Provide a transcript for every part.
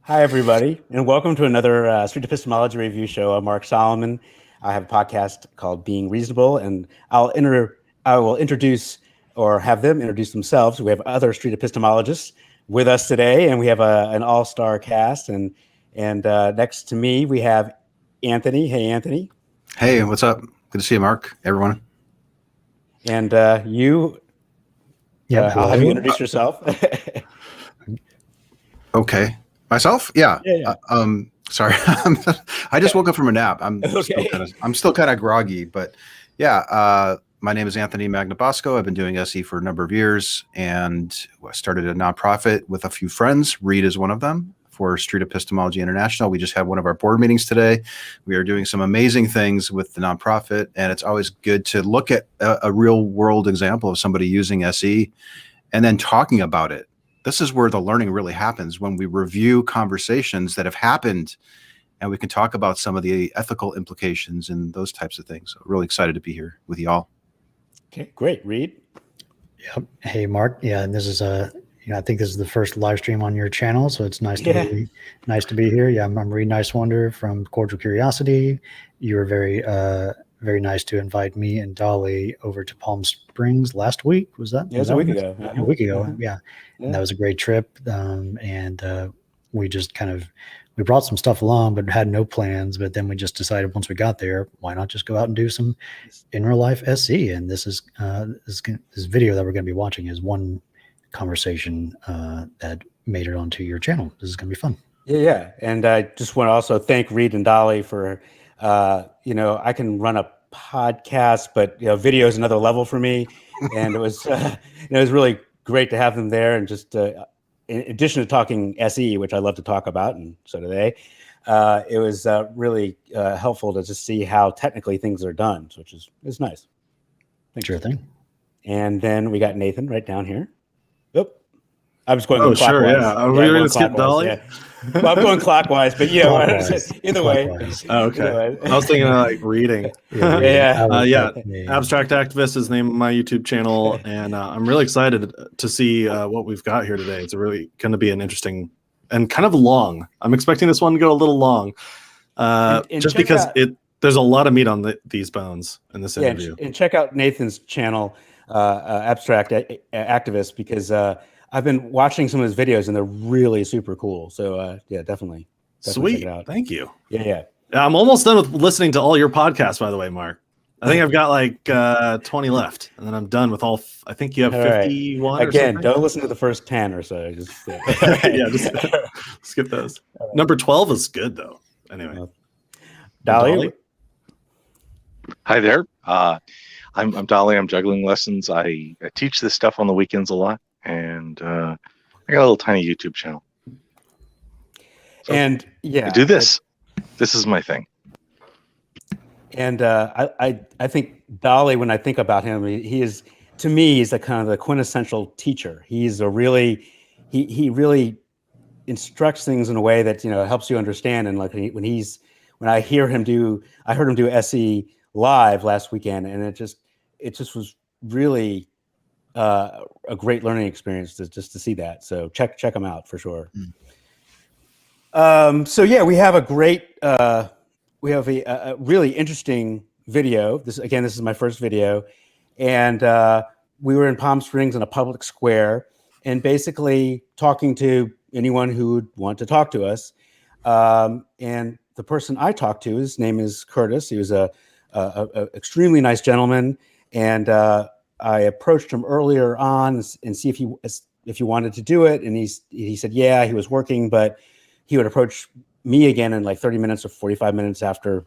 Hi, everybody, and welcome to another Street Epistemology review show. I'm Mark Solomon. I have a podcast called Being Reasonable, and I will introduce or have them introduce themselves. We have other street epistemologists with us today, and we have an all-star cast. And next to me, we have Anthony. Hey, Anthony. Hey, what's up? Good to see you, Mark. Everyone. And you. I'll have you introduce yourself. Okay. Myself? Yeah. Sorry. I just woke up from a nap. I'm still kind of groggy, but yeah. My name is Anthony Magnabosco. I've been doing SE for a number of years, and I started a nonprofit with a few friends. Reid is one of them, for Street Epistemology International. We just had one of our board meetings today. We are doing some amazing things with the nonprofit, and it's always good to look at a real world example of somebody using SE and then talking about it. This is where the learning really happens, when we review conversations that have happened and we can talk about some of the ethical implications and those types of things. So really excited to be here with you all. Okay, great. Reid? Yep. Hey, Mark. Yeah, and this is I think this is the first live stream on your channel, so it's nice to be here. Yeah, I'm Reid Nicewonder from Cordial Curiosity. You were very nice to invite me and Dali over to Palm Springs last week. Was that? Yeah, it was a week ago. A week ago. Yeah. And that was a great trip. We just we brought some stuff along, but had no plans. But then we just decided once we got there, why not just go out and do some in real life SE? And this video that we're going to be watching is one conversation that made it onto your channel. This is going to be fun. Yeah. And I just want to also thank Reid and Dali for, I can run a podcast, but video is another level for me. And it was, it was really great to have them there. And just in addition to talking SE, which I love to talk about, and so do they, it was really helpful to just see how technically things are done, which is nice. Thanks. Sure thing. And then we got Nathan right down here. I was going clockwise. Sure, yeah. Are we going to skip Dali? Yeah. Well, I'm going clockwise, but either way. Oh, okay. I was thinking of reading. Abstract Activist is the name of my YouTube channel, and I'm really excited to see what we've got here today. It's really going to be an interesting and kind of long. I'm expecting this one to go a little long, just because there's a lot of meat on these bones in this interview. And check out Nathan's channel, Abstract Activist, because I've been watching some of his videos and they're really super cool. So definitely sweet. Check it out. Thank you. Yeah. I'm almost done with listening to all your podcasts, by the way, Mark. I think I've got like 20 left, and then I'm done with all. I think you have 51. Again, don't listen to the first 10 or so. Just just skip those. Number 12 is good though. Anyway, Dali. Hi there. I'm Dali. I'm juggling lessons. I teach this stuff on the weekends a lot. And I got a little tiny YouTube channel. So I do this. This is my thing. And I think Dali, when I think about him, he is, to me, he's the kind of the quintessential teacher. He's he really instructs things in a way that helps you understand. And like when I heard him do SE live last weekend, and it just was really a great learning experience to see that. So check them out for sure. We have a really interesting video. This is my first video, and we were in Palm Springs in a public square, and basically talking to anyone who would want to talk to us. And the person I talked to, his name is Curtis. He was a extremely nice gentleman, and I approached him earlier on and see if he wanted to do it. And he said, yeah, he was working, but he would approach me again in like 30 minutes or 45 minutes after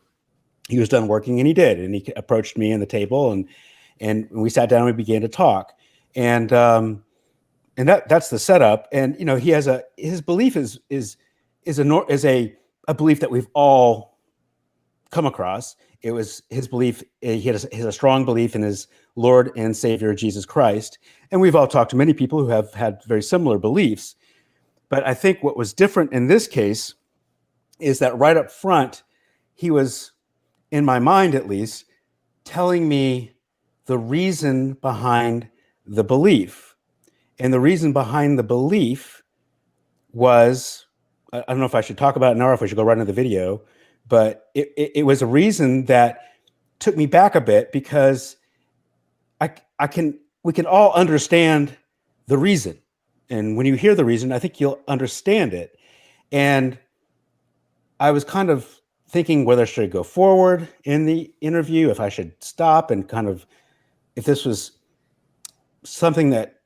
he was done working. And he did. And he approached me in the table, and we sat down and we began to talk. And that's the setup. And, he has his belief is a belief that we've all come across. It was his belief. He has a strong belief in his Lord and Savior, Jesus Christ. And we've all talked to many people who have had very similar beliefs. But I think what was different in this case is that right up front, he was, in my mind at least, telling me the reason behind the belief. And the reason behind the belief was I don't know if I should talk about it now or if I should go right into the video, but it was a reason that took me back a bit, because we can all understand the reason. And when you hear the reason, I think you'll understand it. And I was kind of thinking whether I should go forward in the interview, if I should stop, and kind of if this was something that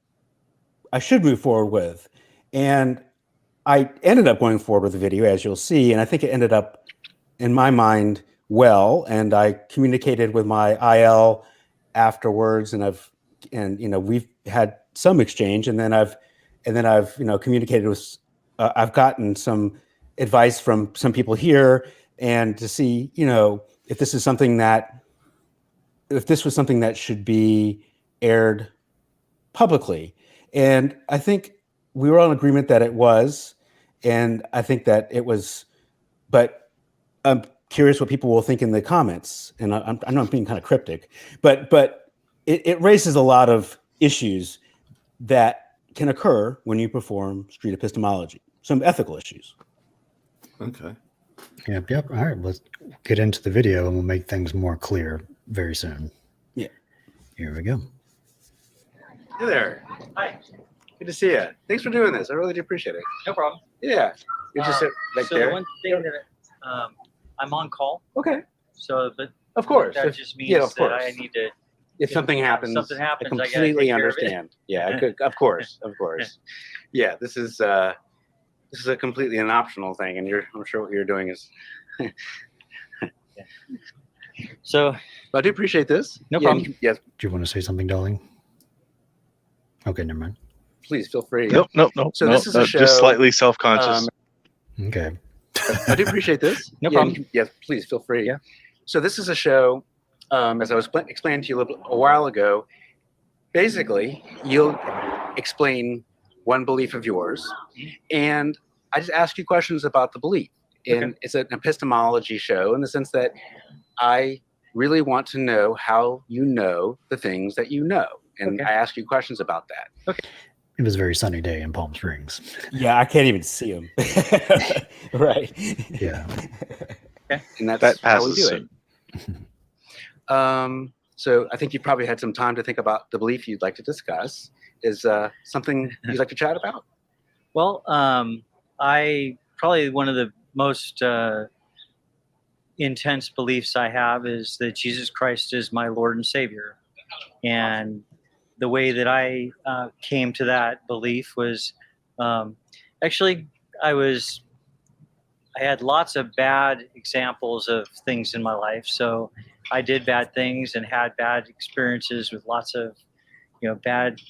I should move forward with. And I ended up going forward with the video, as you'll see, and I think it ended up, in my mind, well. And I communicated with my IL afterwards, and we've had some exchange, and then I've communicated with. I've gotten some advice from some people here, and to see if this was something that should be aired publicly. And I think we were all in agreement that it was, and I think that it was, but I'm curious what people will think in the comments. And I know I'm being kind of cryptic, but it raises a lot of issues that can occur when you perform street epistemology, some ethical issues. Okay. Yep. All right, let's get into the video and we'll make things more clear very soon. Yeah. Here we go. Hey there. Hi. Good to see you. Thanks for doing this. I really do appreciate it. No problem. Yeah. You just sit right so there. the one thing that I'm on call, Okay. so but Of course. that If, just means yeah, of that course. I need to. if something happens, I I gotta completely take care of it. understand. Yeah, of course. Of course. Yeah, this is a completely an optional thing, and I'm sure what you're doing is. So But I do appreciate this. No Yeah, problem. Yes, Do you want to say something, Dali? Okay, never mind. please feel free. Nope. So this is a show, just slightly self-conscious. Okay. I do appreciate this. No Yeah, problem. Yes, please feel free. Yeah. So this is a show, as I was explaining to you a while ago. Basically, you'll explain one belief of yours, and I just ask you questions about the belief. And it's an epistemology show in the sense that I really want to know how you know the things that you know. And I ask you questions about that. It was a very sunny day in Palm Springs. Yeah, I can't even see him. Right. Yeah. And that's That how we passes do it. So I think you probably had some time to think about the belief you'd like to discuss. Is something you'd like to chat about? well, I probably one of the most intense beliefs I have is that Jesus Christ is my Lord and Savior, and the way that I came to that belief was actually I had lots of bad examples of things in my life. So I did bad things and had bad experiences with lots of bad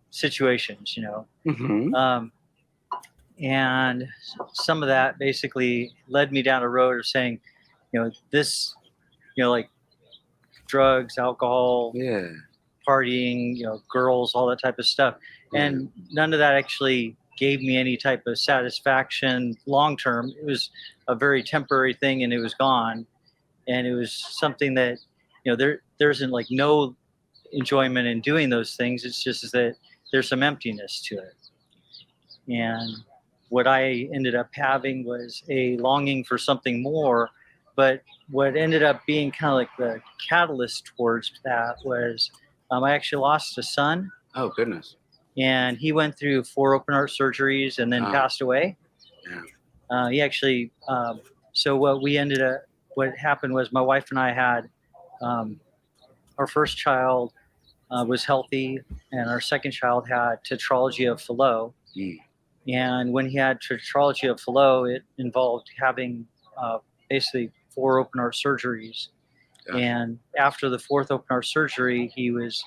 situations. Mm-hmm. And some of that basically led me down a road of saying, this, like drugs, alcohol, Yeah. partying, girls, all that type of stuff. And none of that actually gave me any type of satisfaction long term. It was a very temporary thing, and it was gone. And it was something that, there isn't like no enjoyment in doing those things. It's just that there's some emptiness to it. And what I ended up having was a longing for something more. But what ended up being kind of like the catalyst towards that was I actually lost a son. Oh, goodness. And he went through 4 open heart surgeries and then passed away. Yeah. He actually, so what happened was my wife and I had our first child was healthy, and our second child had tetralogy of Fallot. And when he had tetralogy of Fallot, it involved having basically 4 open heart surgeries. Yeah. And after the 4th open heart surgery, he was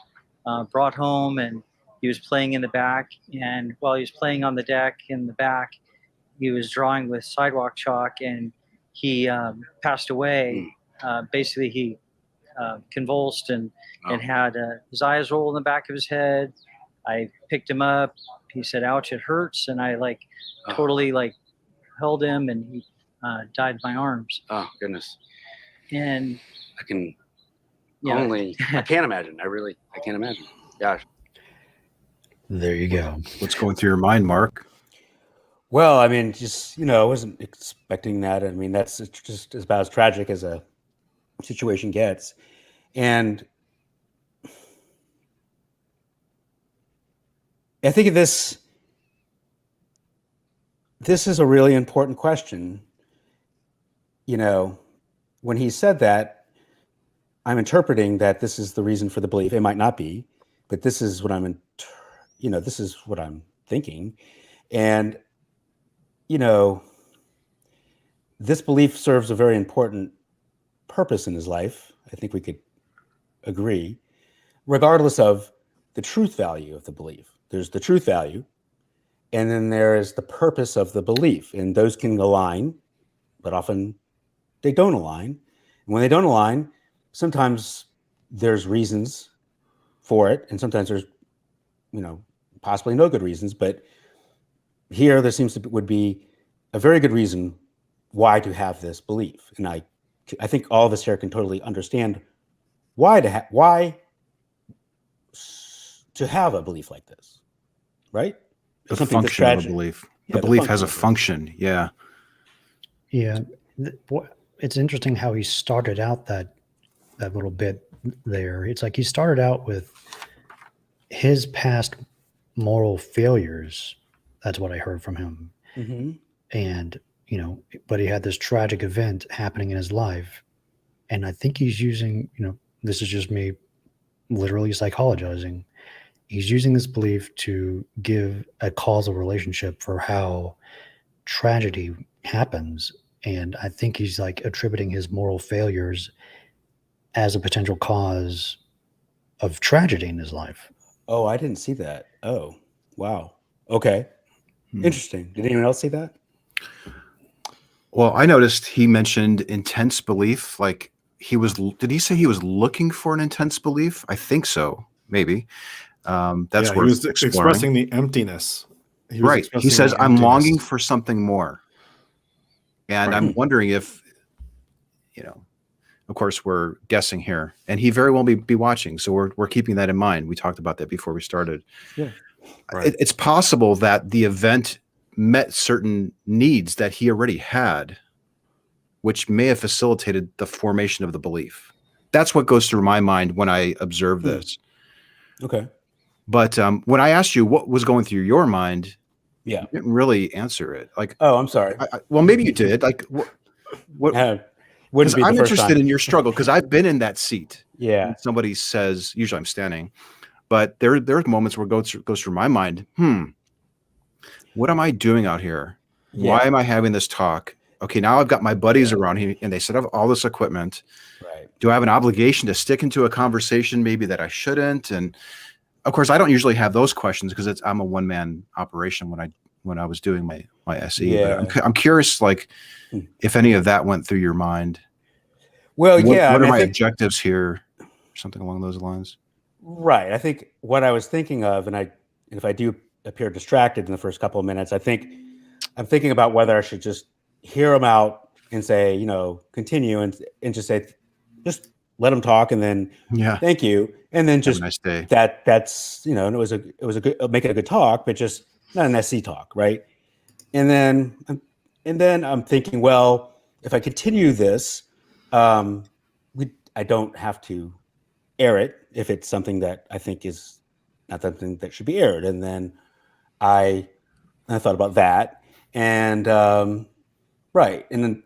brought home, and he was playing in the back. And while he was playing on the deck in the back, he was drawing with sidewalk chalk, and he passed away. Basically, he convulsed and had his eyes roll in the back of his head. I picked him up. He said, "Ouch, it hurts." And I totally held him, and he died in my arms. Oh, goodness. And I can I can't imagine. I can't imagine. Gosh. There you go. What's going through your mind, Mark? Well, I mean, just, I wasn't expecting that. I mean, that's just about as tragic as a situation gets. And I think this is a really important question. When he said that, I'm interpreting that this is the reason for the belief. It might not be, but this is what this is what I'm thinking. And, this belief serves a very important purpose in his life. I think we could agree, regardless of the truth value of the belief. There's the truth value, and then there is the purpose of the belief. And those can align, but often they don't align. And when they don't align, sometimes there's reasons for it, and sometimes there's, possibly no good reasons. But here, there would be a very good reason why to have this belief. And I think all of us here can totally understand why to have a belief like this, right? The function of a belief. Yeah, the belief has a function. Yeah. Yeah. It's interesting how he started out that little bit there. It's like he started out with his past moral failures. That's what I heard from him. Mm-hmm. And, but he had this tragic event happening in his life. And I think he's using, this is just me literally psychologizing. He's using this belief to give a causal relationship for how tragedy happens. And I think he's like attributing his moral failures as a potential cause of tragedy in his life. Oh, I didn't see that. Oh, wow. Okay. Interesting. Did anyone else see that? Well, I noticed he mentioned intense belief. Like did he say he was looking for an intense belief? I think so. Maybe. That's where he was expressing the emptiness. He says, I'm longing for something more. And I'm wondering if, of course, we're guessing here, and he very well be watching. So we're keeping that in mind. We talked about that before we started. Yeah. Right. It's possible that the event met certain needs that he already had, which may have facilitated the formation of the belief. That's what goes through my mind when I observe this. Okay. But when I asked you what was going through your mind, you didn't really answer it. Like, oh, I'm sorry. Well, maybe you did. Like, what? Wouldn't be the I'm first interested time. in your struggle because I've been in that seat. Yeah. Somebody says, usually I'm standing, but there's moments where it goes through my mind. What am I doing out here? Yeah. Why am I having this talk? Okay, now I've got my buddies around here, and they set up all this equipment. Right. Do I have an obligation to stick into a conversation maybe that I shouldn't? And of course, I don't usually have those questions because I'm a one-man operation when I was doing my SE. Yeah. But I'm curious, like, if any of that went through your mind. Well, what yeah. What are my objectives here? Something along those lines. Right. I think what I was thinking of, and if I do appear distracted in the first couple of minutes, I'm thinking about whether I should just hear them out and say, continue and just say, just let them talk, and then thank you, and then just have a nice day. That's and it was a good, make it a good talk, but just not an SC talk, right? And then I'm thinking, well, if I continue this, I don't have to air it if it's something that I think is not something that should be aired. And then I thought about that, and right, and then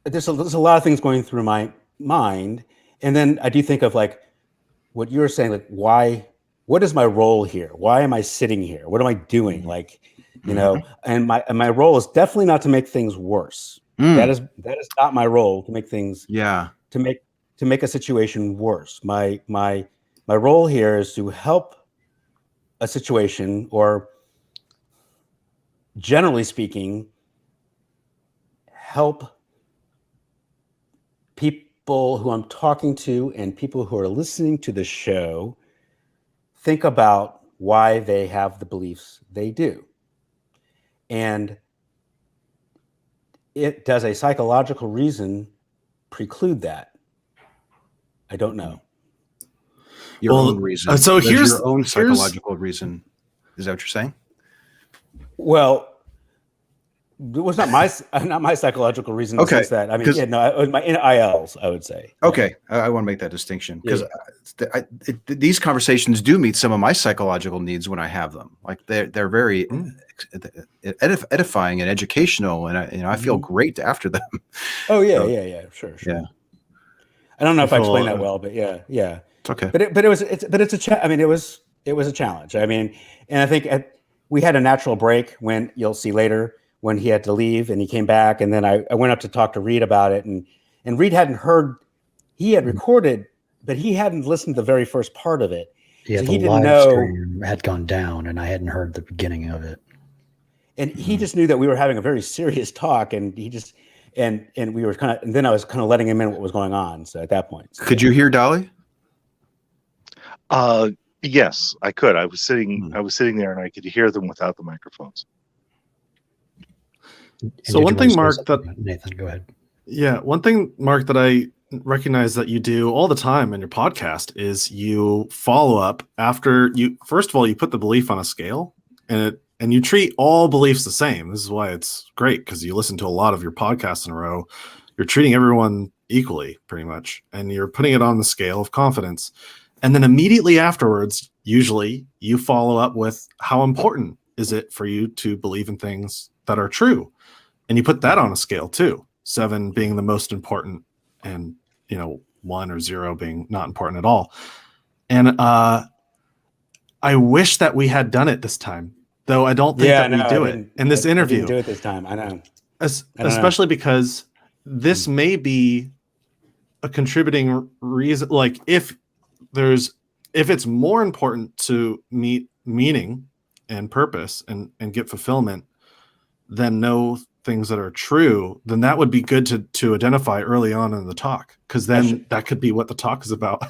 there's a lot of things going through my mind, and then I do think of like what you were saying, like what is my role here? Why am I sitting here? What am I doing? Like, and my role is definitely not to make things worse. That is not my role, to make things to make a situation worse. My role here is to help a situation, or generally speaking, help people who I'm talking to and people who are listening to the show think about why they have the beliefs they do. And does a psychological reason preclude that? I don't know. Your own reason. So here's your own psychological reason. Is that what you're saying? Well, it was not my psychological reason. Okay. Since that, I mean, yeah, no, it was my ILs, I would say. Okay, I want to make that distinction because these conversations do meet some of my psychological needs when I have them. Like they're very edifying and educational, and I feel great after them. Oh yeah, so, sure. Yeah. I don't know if I explained that well, but yeah. It's okay. But it's a I mean, it was a challenge. I mean, and I think we had a natural break when you'll see later when he had to leave and he came back, and then I went up to talk to Reid about it, and Reid hadn't heard. He had recorded, but he hadn't listened to the very first part of it. Yeah, so the he didn't live know, stream had gone down, and I hadn't heard the beginning of it. And he just knew that we were having a very serious talk, and he just and we were kind of, and then I was kind of letting him in what was going on. So at that point, could you hear Dali? Yes, I could. I was sitting there, and I could hear them without the microphones. So one thing, Mark, that Nathan, go ahead. Yeah, one thing, Mark, that I recognize that you do all the time in your podcast is you follow up after you. First of all, you put the belief on a scale, and you treat all beliefs the same. This is why it's great, because you listen to a lot of your podcasts in a row. You're treating everyone equally, pretty much, and you're putting it on the scale of confidence. And then immediately afterwards, usually you follow up with how important is it for you to believe in things that are true. And you put that on a scale too, 7 being the most important and, 1 or 0 being not important at all. And I wish that we had done it this time, though I don't think we do it in this interview. I didn't do it this time, I know. Especially because this may be a contributing reason. Like if it's more important to meet meaning and purpose and get fulfillment than know things that are true, then that would be good to identify early on in the talk, because then that could be what the talk is about.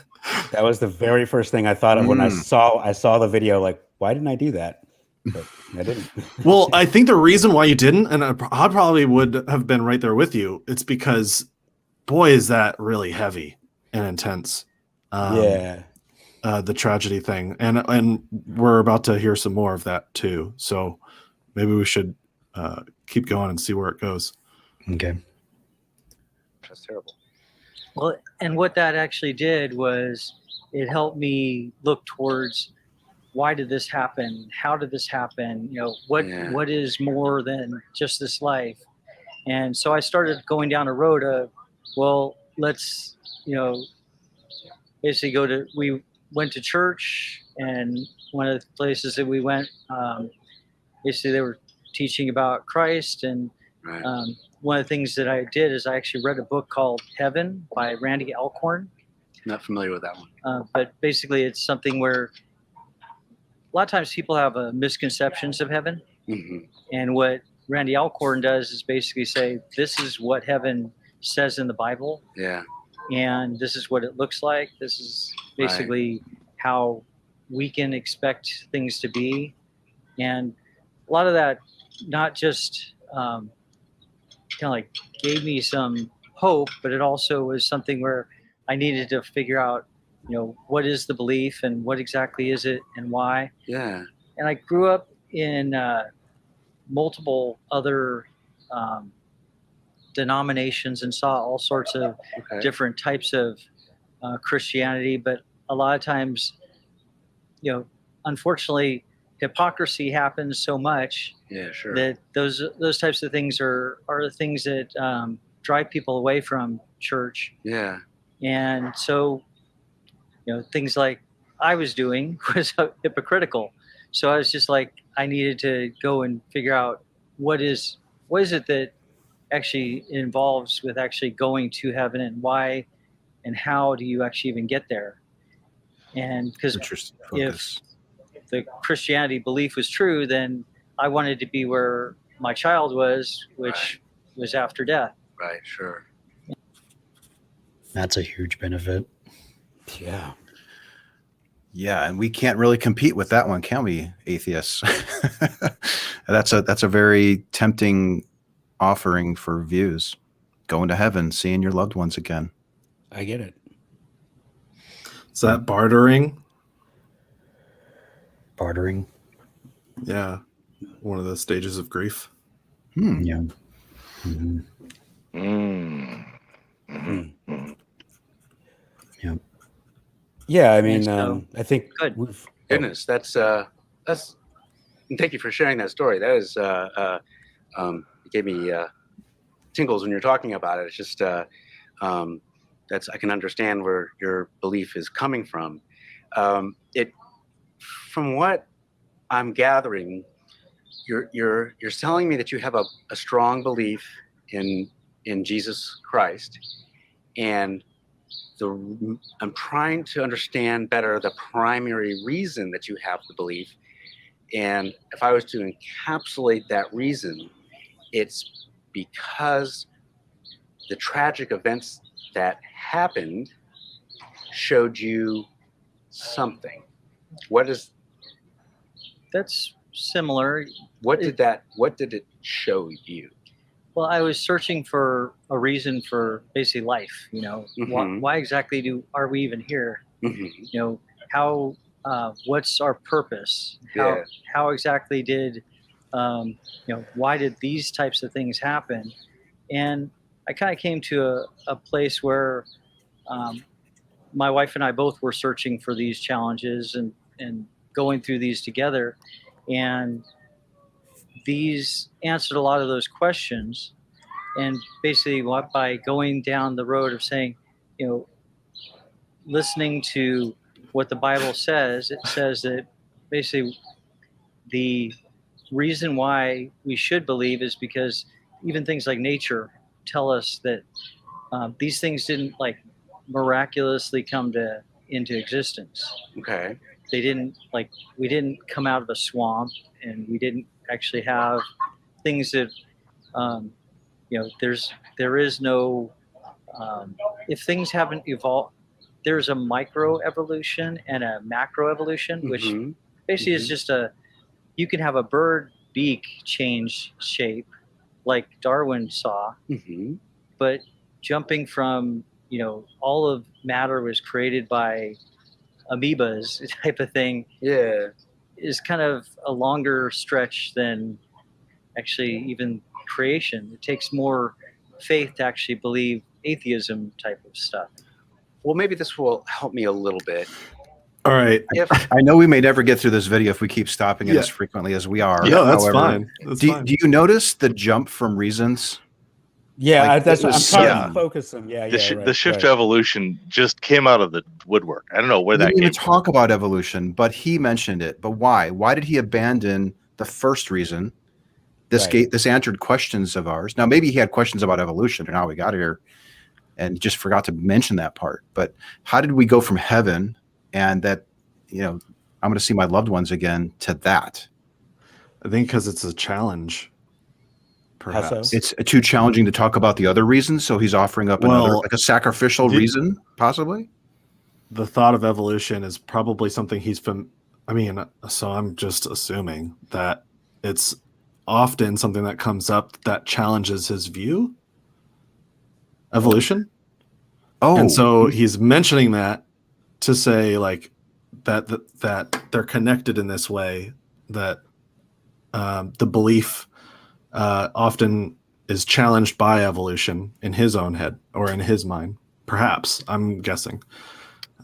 That was the very first thing I thought of when I saw the video. Like, why didn't I do that? But I didn't. Well, I think the reason why you didn't, and I probably would have been right there with you, it's because, boy, is that really heavy and intense. The tragedy thing, and we're about to hear some more of that too. So maybe we should keep going and see where it goes. Okay. That's terrible. Well, and what that actually did was it helped me look towards, why did this happen? How did this happen? What is more than just this life? And so I started going down a road of, well, let's, basically we went to church, and one of the places that we went, basically they were teaching about Christ, and one of the things that I did is I actually read a book called Heaven by Randy Alcorn. Not familiar with that one. But basically it's something where a lot of times people have misconceptions of heaven. Mm-hmm. And what Randy Alcorn does is basically say, this is what heaven says in the Bible. Yeah. And this is what it looks like. This is basically how we can expect things to be. And a lot of that not just kind of like gave me some hope, but it also was something where I needed to figure out, what is the belief and what exactly is it and why. Yeah. And I grew up in multiple other denominations and saw all sorts of different types of Christianity, but a lot of times, unfortunately, hypocrisy happens so much that those types of things are the things that drive people away from church. Yeah. And so, things like I was doing was hypocritical. So I was just like, I needed to go and figure out what is it that actually involves with actually going to heaven, and why and how do you actually even get there? And because if the Christianity belief was true, then I wanted to be where my child was, which was after death. Right, sure. That's a huge benefit. Yeah. Yeah, and we can't really compete with that one, can we, atheists? That's a very tempting offering for views. Going to heaven, seeing your loved ones again. I get it. Is that bartering? Bartering? Yeah. One of the stages of grief. Yeah. Mm. Yeah. Yeah, I mean, so, I think good. Goodness, that's and thank you for sharing that story. That is it gave me tingles when you're talking about it. It's just that's I can understand where your belief is coming from. It from what I'm gathering, you're telling me that you have a strong belief in Jesus Christ, and I'm trying to understand better the primary reason that you have the belief. And if I was to encapsulate that reason, it's because the tragic events that happened showed you something. That's similar. What did it show you? Well, I was searching for a reason for basically life. Why exactly are we even here? How what's our purpose? How exactly did why did these types of things happen? And I kind of came to a place where my wife and I both were searching for these challenges and going through these together, and these answered a lot of those questions. And basically, by going down the road of saying, listening to what the Bible says, it says that basically the reason why we should believe is because even things like nature tell us that these things didn't miraculously come into existence. Okay. They didn't we didn't come out of a swamp, and we didn't actually have things that there is no if things haven't evolved. There's a micro evolution and a macro evolution, which basically is just you can have a bird beak change shape like Darwin saw, but jumping from all of matter was created by amoebas type of thing is kind of a longer stretch than actually even creation. It takes more faith to actually believe atheism type of stuff. Well, maybe this will help me a little bit. All right. I know we may never get through this video if we keep stopping it as frequently as we are. Yeah, that's However, fine. Do you notice the jump from reasons? Yeah, that's what I'm trying to Yeah. focus them. Yeah, The shift to evolution just came out of the woodwork. I don't know where We that didn't came even from. talk about evolution, but he mentioned it. But why? Why did he abandon the first reason? This answered questions of ours. Now, maybe he had questions about evolution and how we got here, and just forgot to mention that part. But how did we go from heaven and that, I'm going to see my loved ones again, to that? I think because it's a challenge. Perhaps. How so? It's too challenging to talk about the other reasons, so he's offering up another, like a sacrificial reason, possibly? The thought of evolution is probably something so I'm just assuming that it's often something that comes up that challenges his view. Evolution. Oh. And so he's mentioning that to say that they're connected in this way, that the belief often is challenged by evolution in his own head or in his mind. Perhaps, I'm guessing.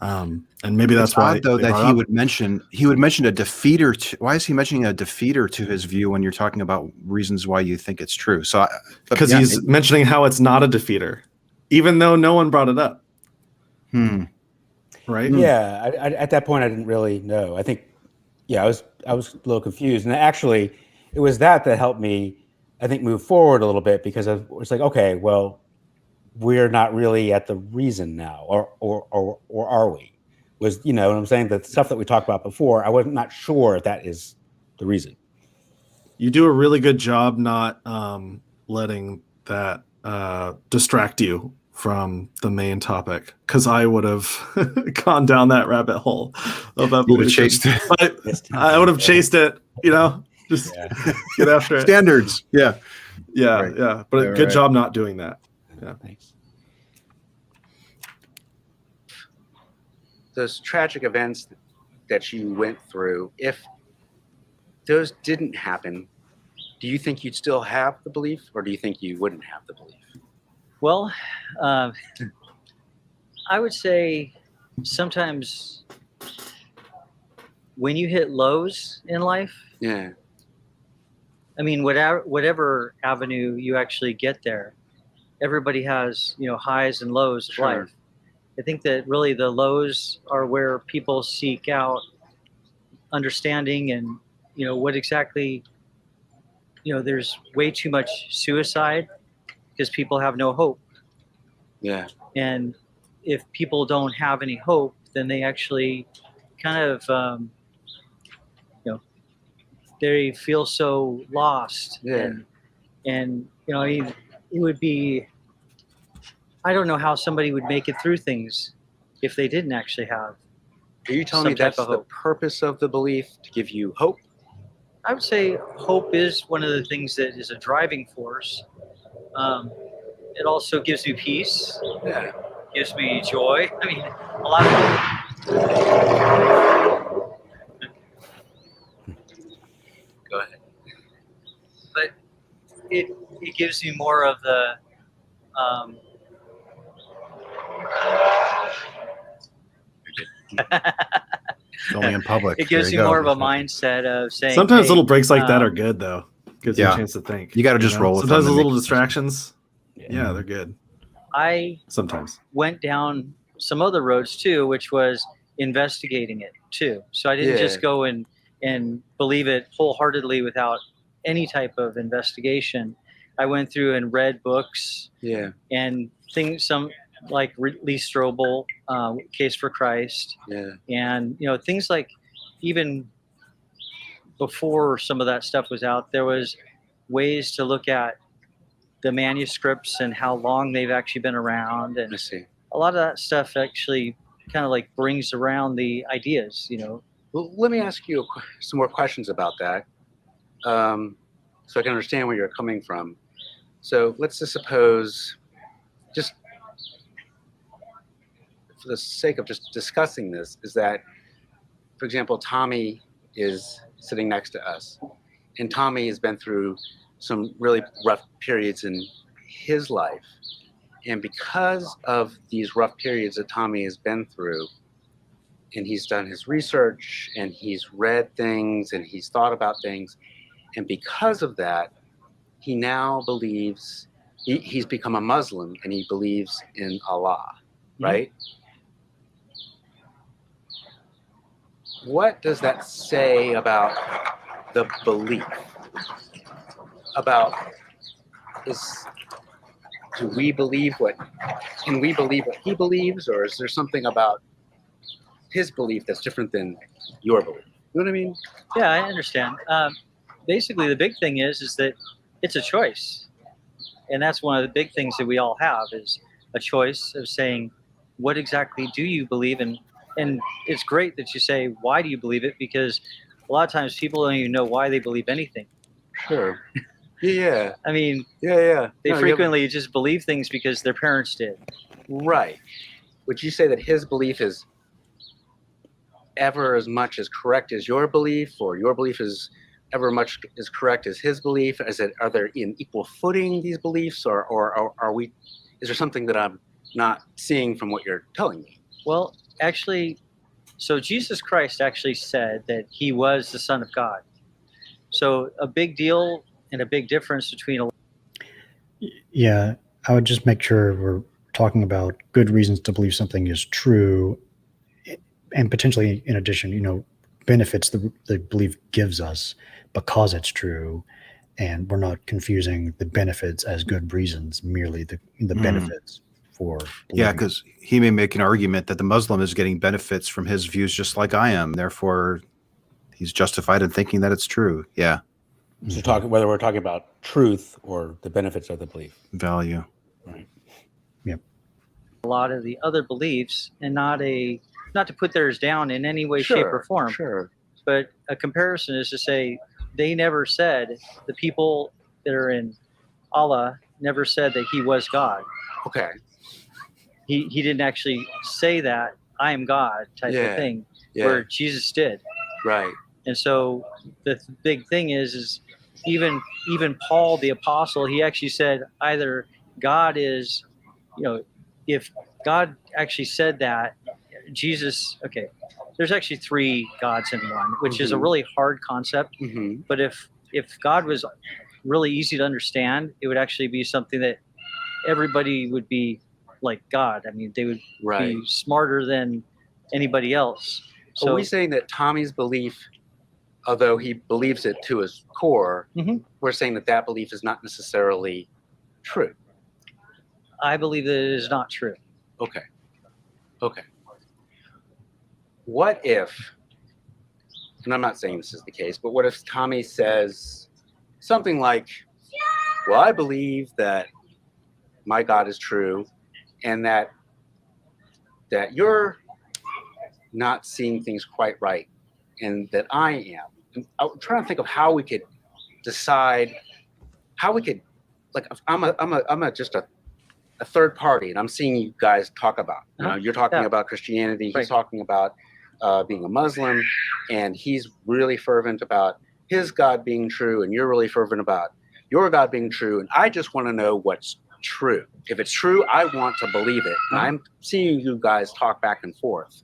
And maybe that's why, though, that he would mention a defeater. Why is he mentioning a defeater to his view when you're talking about reasons why you think it's true? So, because he's mentioning how it's not a defeater, even though no one brought it up. Right? Yeah. I, at that point, I didn't really know. I think, I was a little confused, and actually, it was that helped me, I think, move forward a little bit, because I was like, okay, well, we're not really at the reason now, or are we? Was what I'm saying? The stuff that we talked about before, I was not sure if that is the reason. You do a really good job not letting that distract you from the main topic, because I would have gone down that rabbit hole of evolution. I would have chased it, just get after it. Standards. Yeah. But good job not doing that. Yeah. Thanks. Those tragic events that you went through, if those didn't happen, do you think you'd still have the belief, or do you think you wouldn't have the belief? Well, I would say sometimes when you hit lows in life, Yeah. I mean, whatever avenue you actually get there, everybody has, highs and lows of Sure. life. I think that really the lows are where people seek out understanding and, what exactly, there's way too much suicide because people have no hope. Yeah. And if people don't have any hope, then they actually kind of, they feel so lost. Yeah. And I mean, it would be, I don't know how somebody would make it through things if they didn't actually have. Are you telling some me type that's of the hope. purpose of the belief, to give you hope? I would say hope is one of the things that is a driving force. It also gives me peace, Yeah. gives me joy. I mean, a lot of Go ahead. but it gives me more of the It's only in public. it gives There you go. more of a mindset of saying, Sometimes hey, little breaks like that are good, though. Gives you Yeah. a chance to think. You got to just roll with Sometimes them those and little make- distractions, yeah, they're good. I Sometimes. went down some other roads too, which was investigating it too. So I didn't Yeah. just go and believe it wholeheartedly without any type of investigation. I went through and read books Yeah. and things, some like Lee Strobel, Case for Christ, Yeah. and things like, even before some of that stuff was out, there was ways to look at the manuscripts and how long they've actually been around, and I see. a lot of that stuff actually kind of like brings around the ideas. Well, let me ask you some more questions about that, so I can understand where you're coming from. So let's just suppose, just for the sake of just discussing this, is that, for example, Tommy is sitting next to us, and Tommy has been through some really rough periods in his life. And because of these rough periods that Tommy has been through, and he's done his research, and he's read things, and he's thought about things, and because of that, he now believes, he's become a Muslim, and he believes in Allah, right? What does that say about the belief? About, can we believe what he believes, or is there something about his belief that's different than your belief? You know what I mean? Yeah, I understand. Basically, the big thing is that it's a choice, and that's one of the big things that we all have, is a choice of saying, what exactly do you believe in? And it's great that you say, why do you believe it? Because a lot of times people don't even know why they believe anything. Sure. Yeah. I mean, Yeah. they No, frequently just believe things because their parents did. Right. Would you say that his belief is ever as much as correct as your belief, or your belief is ever much as correct as his belief? Are there in equal footing, these beliefs, or are we? Is there something that I'm not seeing from what you're telling me? Well, actually, so Jesus Christ actually said that he was the Son of God. So a big deal and a big difference between. Yeah, I would just make sure we're talking about good reasons to believe something is true, and potentially, in addition, benefits the belief gives us because it's true, and we're not confusing the benefits as good reasons, merely the benefits for believing. Yeah, because he may make an argument that the Muslim is getting benefits from his views just like I am. Therefore, he's justified in thinking that it's true. Yeah. So whether we're talking about truth or the benefits of the belief. Value. Right. Yep. A lot of the other beliefs, and not to put theirs down in any way, shape, or form. Sure. But a comparison is to say, they never said, the people that are in Allah never said that he was God. Okay. He didn't actually say that, I am God type of thing, Yeah. where Jesus did. Right. And so the big thing is even Paul the apostle, he actually said either God is, if God actually said that, Jesus, okay, there's actually 3 gods in one, which is a really hard concept. But if God was really easy to understand, it would actually be something that everybody would be like God. I mean, they would be smarter than anybody else. So are we saying that Tommy's belief, although he believes it to his core, we're saying that belief is not necessarily true? I believe that it is not true. Okay. What if, and I'm not saying this is the case, but what if Tommy says something like, well, I believe that my God is true, and that you're not seeing things quite right, and that I am. And I'm trying to think of how we could decide, how we could, like, I'm just a third party, and I'm seeing you guys talk about. You're talking about Christianity. He's talking about being a Muslim, and he's really fervent about his God being true, and you're really fervent about your God being true. And I just want to know what's true. If it's true, I want to believe it. And I'm seeing you guys talk back and forth.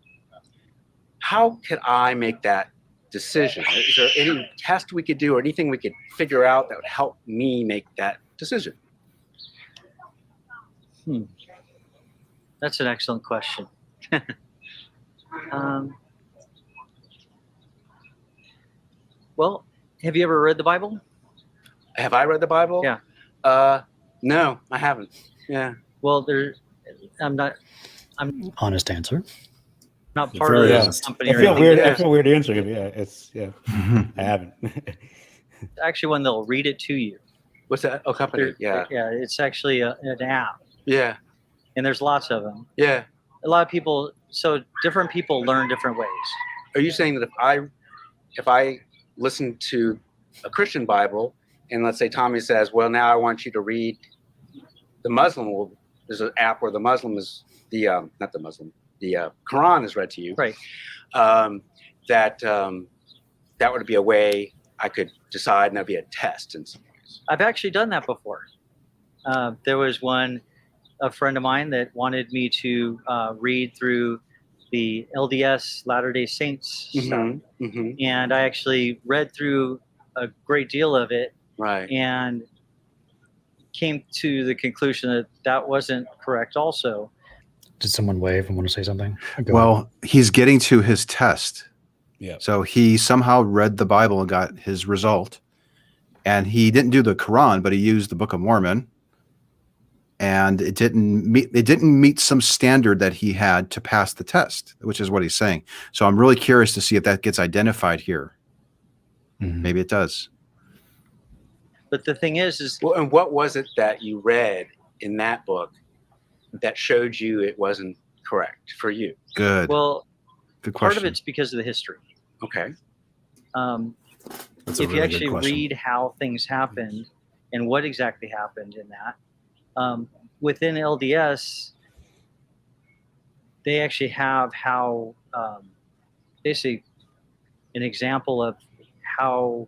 How could I make that decision? Is there any test we could do or anything we could figure out that would help me make that decision? That's an excellent question. Well, have you ever read the Bible? Have I read the Bible? Yeah. No, I haven't. Yeah. Well, I'm honest answer. Not part of this company. I feel weird. I feel weird answering it. I haven't. Actually, when they'll read it to you. What's that? Oh, company. Yeah. Yeah, it's actually an app. Yeah. And there's lots of them. Yeah. A lot of people. So different people learn different ways. Are you saying that if I listen to a Christian Bible, and let's say Tommy says, well, now I want you to read the Muslim, well, there's an app where the Muslim is the Quran is read to you. Right. That would be a way I could decide, and that'd be a test in some ways. I've actually done that before. There was a friend of mine that wanted me to read through the LDS Latter-day Saints stuff. And I actually read through a great deal of it. Right. And came to the conclusion that wasn't correct also. Did someone wave and want to say something? Well, he's getting to his test. Yeah. So he somehow read the Bible and got his result. And he didn't do the Quran, but he used the Book of Mormon. And it didn't meet some standard that he had to pass the test, which is what he's saying. So I'm really curious to see if that gets identified here. Maybe it does. But the thing is well, and what was it that you read in that book that showed you it wasn't correct for you? Good. Well, good part question. of it's because of the history. Okay. If you actually read how things happened and what exactly happened in that, within LDS, they actually have how basically an example of how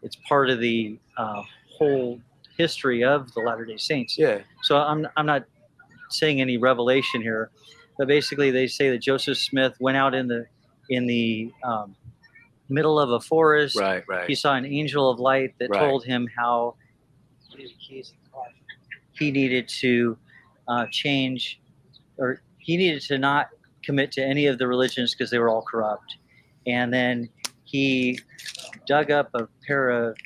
it's part of the whole history of the Latter-day Saints. Yeah. So I'm not saying any revelation here, but basically they say that Joseph Smith went out in the middle of a forest. Right. He saw an angel of light that told him how he needed to change, or he needed to not commit to any of the religions because they were all corrupt. And then he dug up a pair of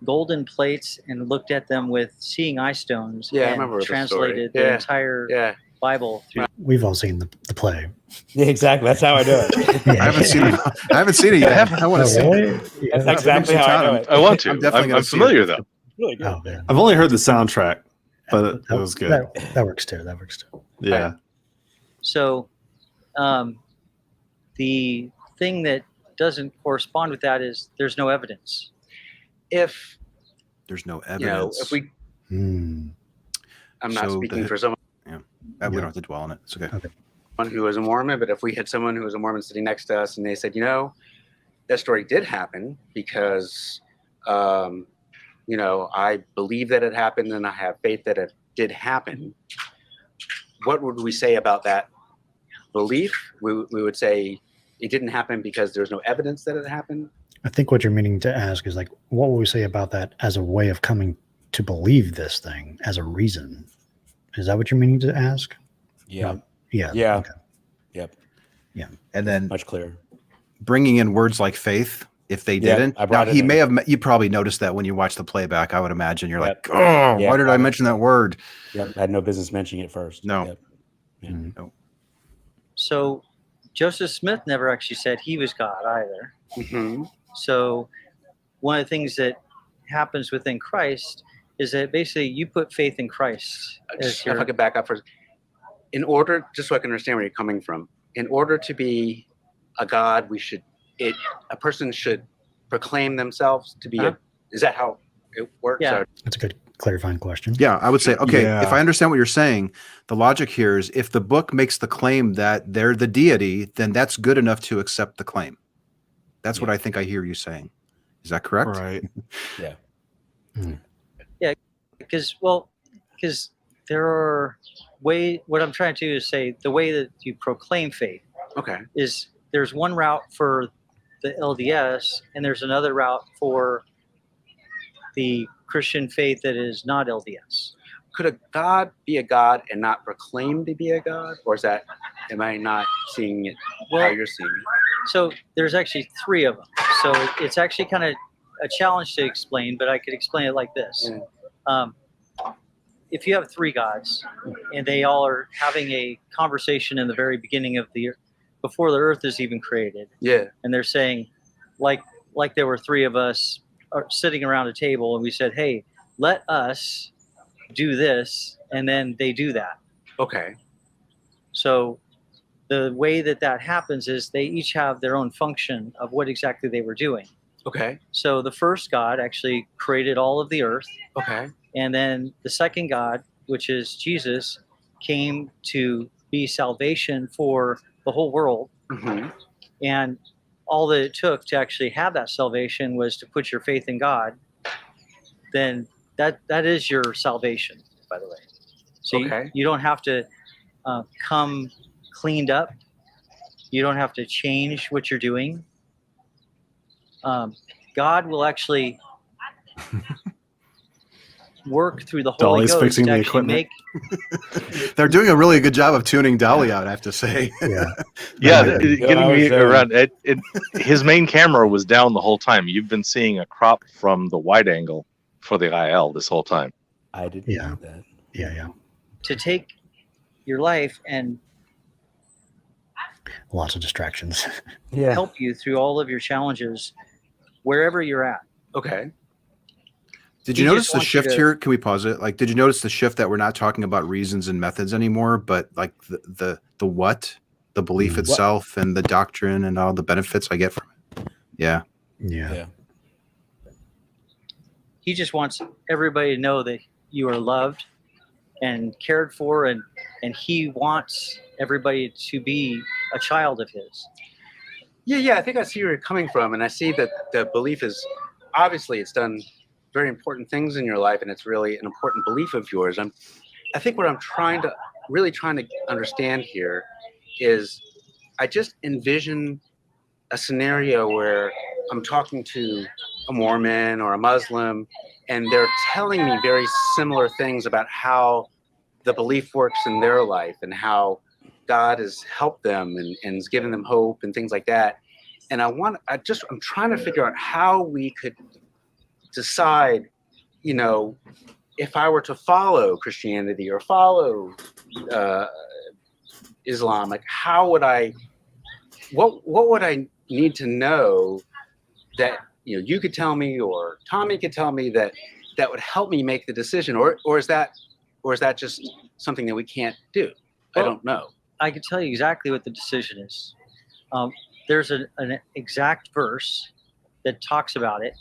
golden plates and looked at them with seeing eye stones. Yeah, and I remember translated the entire Bible through. We've all seen the play. Yeah, exactly. That's how I do it. I haven't seen it yet. I want to see it. That's exactly how I do it. I want to. I'm familiar though. Really good. Oh, yeah. I've only heard the soundtrack, but it was good. That works too. Yeah. Right. So the thing that doesn't correspond with that is there's no evidence. If there's no evidence, if we, I'm not speaking for someone. Yeah, we don't have to dwell on it. It's okay. Someone who was a Mormon, but if we had someone who was a Mormon sitting next to us and they said, that story did happen because, you know, I believe that it happened and I have faith that it did happen, what would we say about that belief? We would say it didn't happen because there's no evidence that it happened. I think what you're meaning to ask is like, what would we say about that as a way of coming to believe this thing as a reason? Is that what you're meaning to ask? Yeah. Yeah. Yeah. Okay. Yep. Yeah. And then Much clearer. bringing in words like faith, if they didn't. I Now, brought it he in. may have, you probably noticed that when you watch the playback, I would imagine you're Yep. like, oh, Yeah, why did I mention that word? Yep. I had no business mentioning it first. No. Yep. Yeah. No. So Joseph Smith never actually said he was God either. Mm-hmm. So one of the things that happens within Christ is that basically you put faith in Christ as If I could back up first, in order, just so I can understand where you're coming from, in order to be a God, a person should proclaim themselves to be is that how it works? Yeah. Or- That's a good clarifying question. Yeah, I would say, okay, Yeah. if I understand what you're saying, the logic here is if the book makes the claim that they're the deity, then that's good enough to accept the claim. That's what I think I hear you saying. Is that correct? Right. Yeah. because there are what I'm trying to do is say the way that you proclaim faith Okay. is there's one route for the LDS and there's another route for the Christian faith that is not LDS. Could a God be a God and not proclaim to be a God? Or am I not seeing it how Well, you're seeing it? so there's actually three of them. So it's actually kind of a challenge to explain, but I could explain it like this. If you have three gods and they all are having a conversation in the very beginning of before the earth is even created, Yeah. and they're saying, like there were three of us sitting around a table and we said, hey, let us do this, and then they do that. Okay. So the way that happens is they each have their own function of what exactly they were doing. Okay. So the first God actually created all of the earth, Okay. and then the second God, which is Jesus, came to be salvation for the whole world. Mm-hmm. And all that it took to actually have that salvation was to put your faith in God. Then that is your salvation, by the way. So Okay. you don't have to come cleaned up. You don't have to change what you're doing. God will actually work through the Holy Dali's Ghost fixing to the actually equipment. They're doing a really good job of tuning Dali out, I have to say. Yeah. Yeah, I getting was me there. around. His main camera was down the whole time. You've been seeing a crop from the wide angle for the IL this whole time. I didn't Yeah. know that. Yeah. to take your life and Lots of distractions. Yeah. help you through all of your challenges wherever you're at. Okay. Did you He notice just the wants you shift to- here? Can we pause it? Like, did you notice the shift that we're not talking about reasons and methods anymore, but like the what, the belief itself and the doctrine and all the benefits I get from it? Yeah. Yeah. He just wants everybody to know that you are loved and cared for, and he wants everybody to be a child of his. Yeah. I think I see where you're coming from, and I see that the belief is obviously it's done very important things in your life, and it's really an important belief of yours. I think what I'm trying to understand here is I just envision a scenario where I'm talking to a Mormon or a Muslim, and they're telling me very similar things about how the belief works in their life and how God has helped them and has given them hope and things like that. And I'm trying to figure out how we could decide, if I were to follow Christianity or follow Islam, like how would what would I need to know that you could tell me or Tommy could tell me that would help me make the decision, or is that just something that we can't do? I don't know. I can tell you exactly what the decision is. There's an exact verse that talks about it,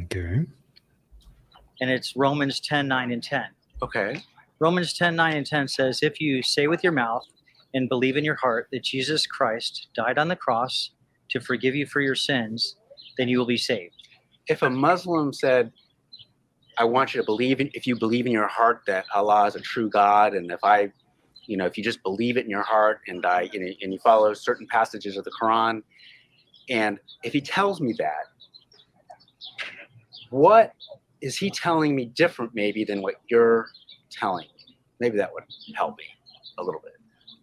Okay. and it's Romans 10:9 and 10. Okay. Romans 10:9 and 10 says, if you say with your mouth and believe in your heart that Jesus Christ died on the cross to forgive you for your sins, then you will be saved. If a Muslim said, I want you to believe if you believe in your heart that Allah is a true God, and if you just believe it in your heart and you follow certain passages of the Quran, and if he tells me that, what is he telling me different maybe than what you're telling me? Maybe that would help me a little bit.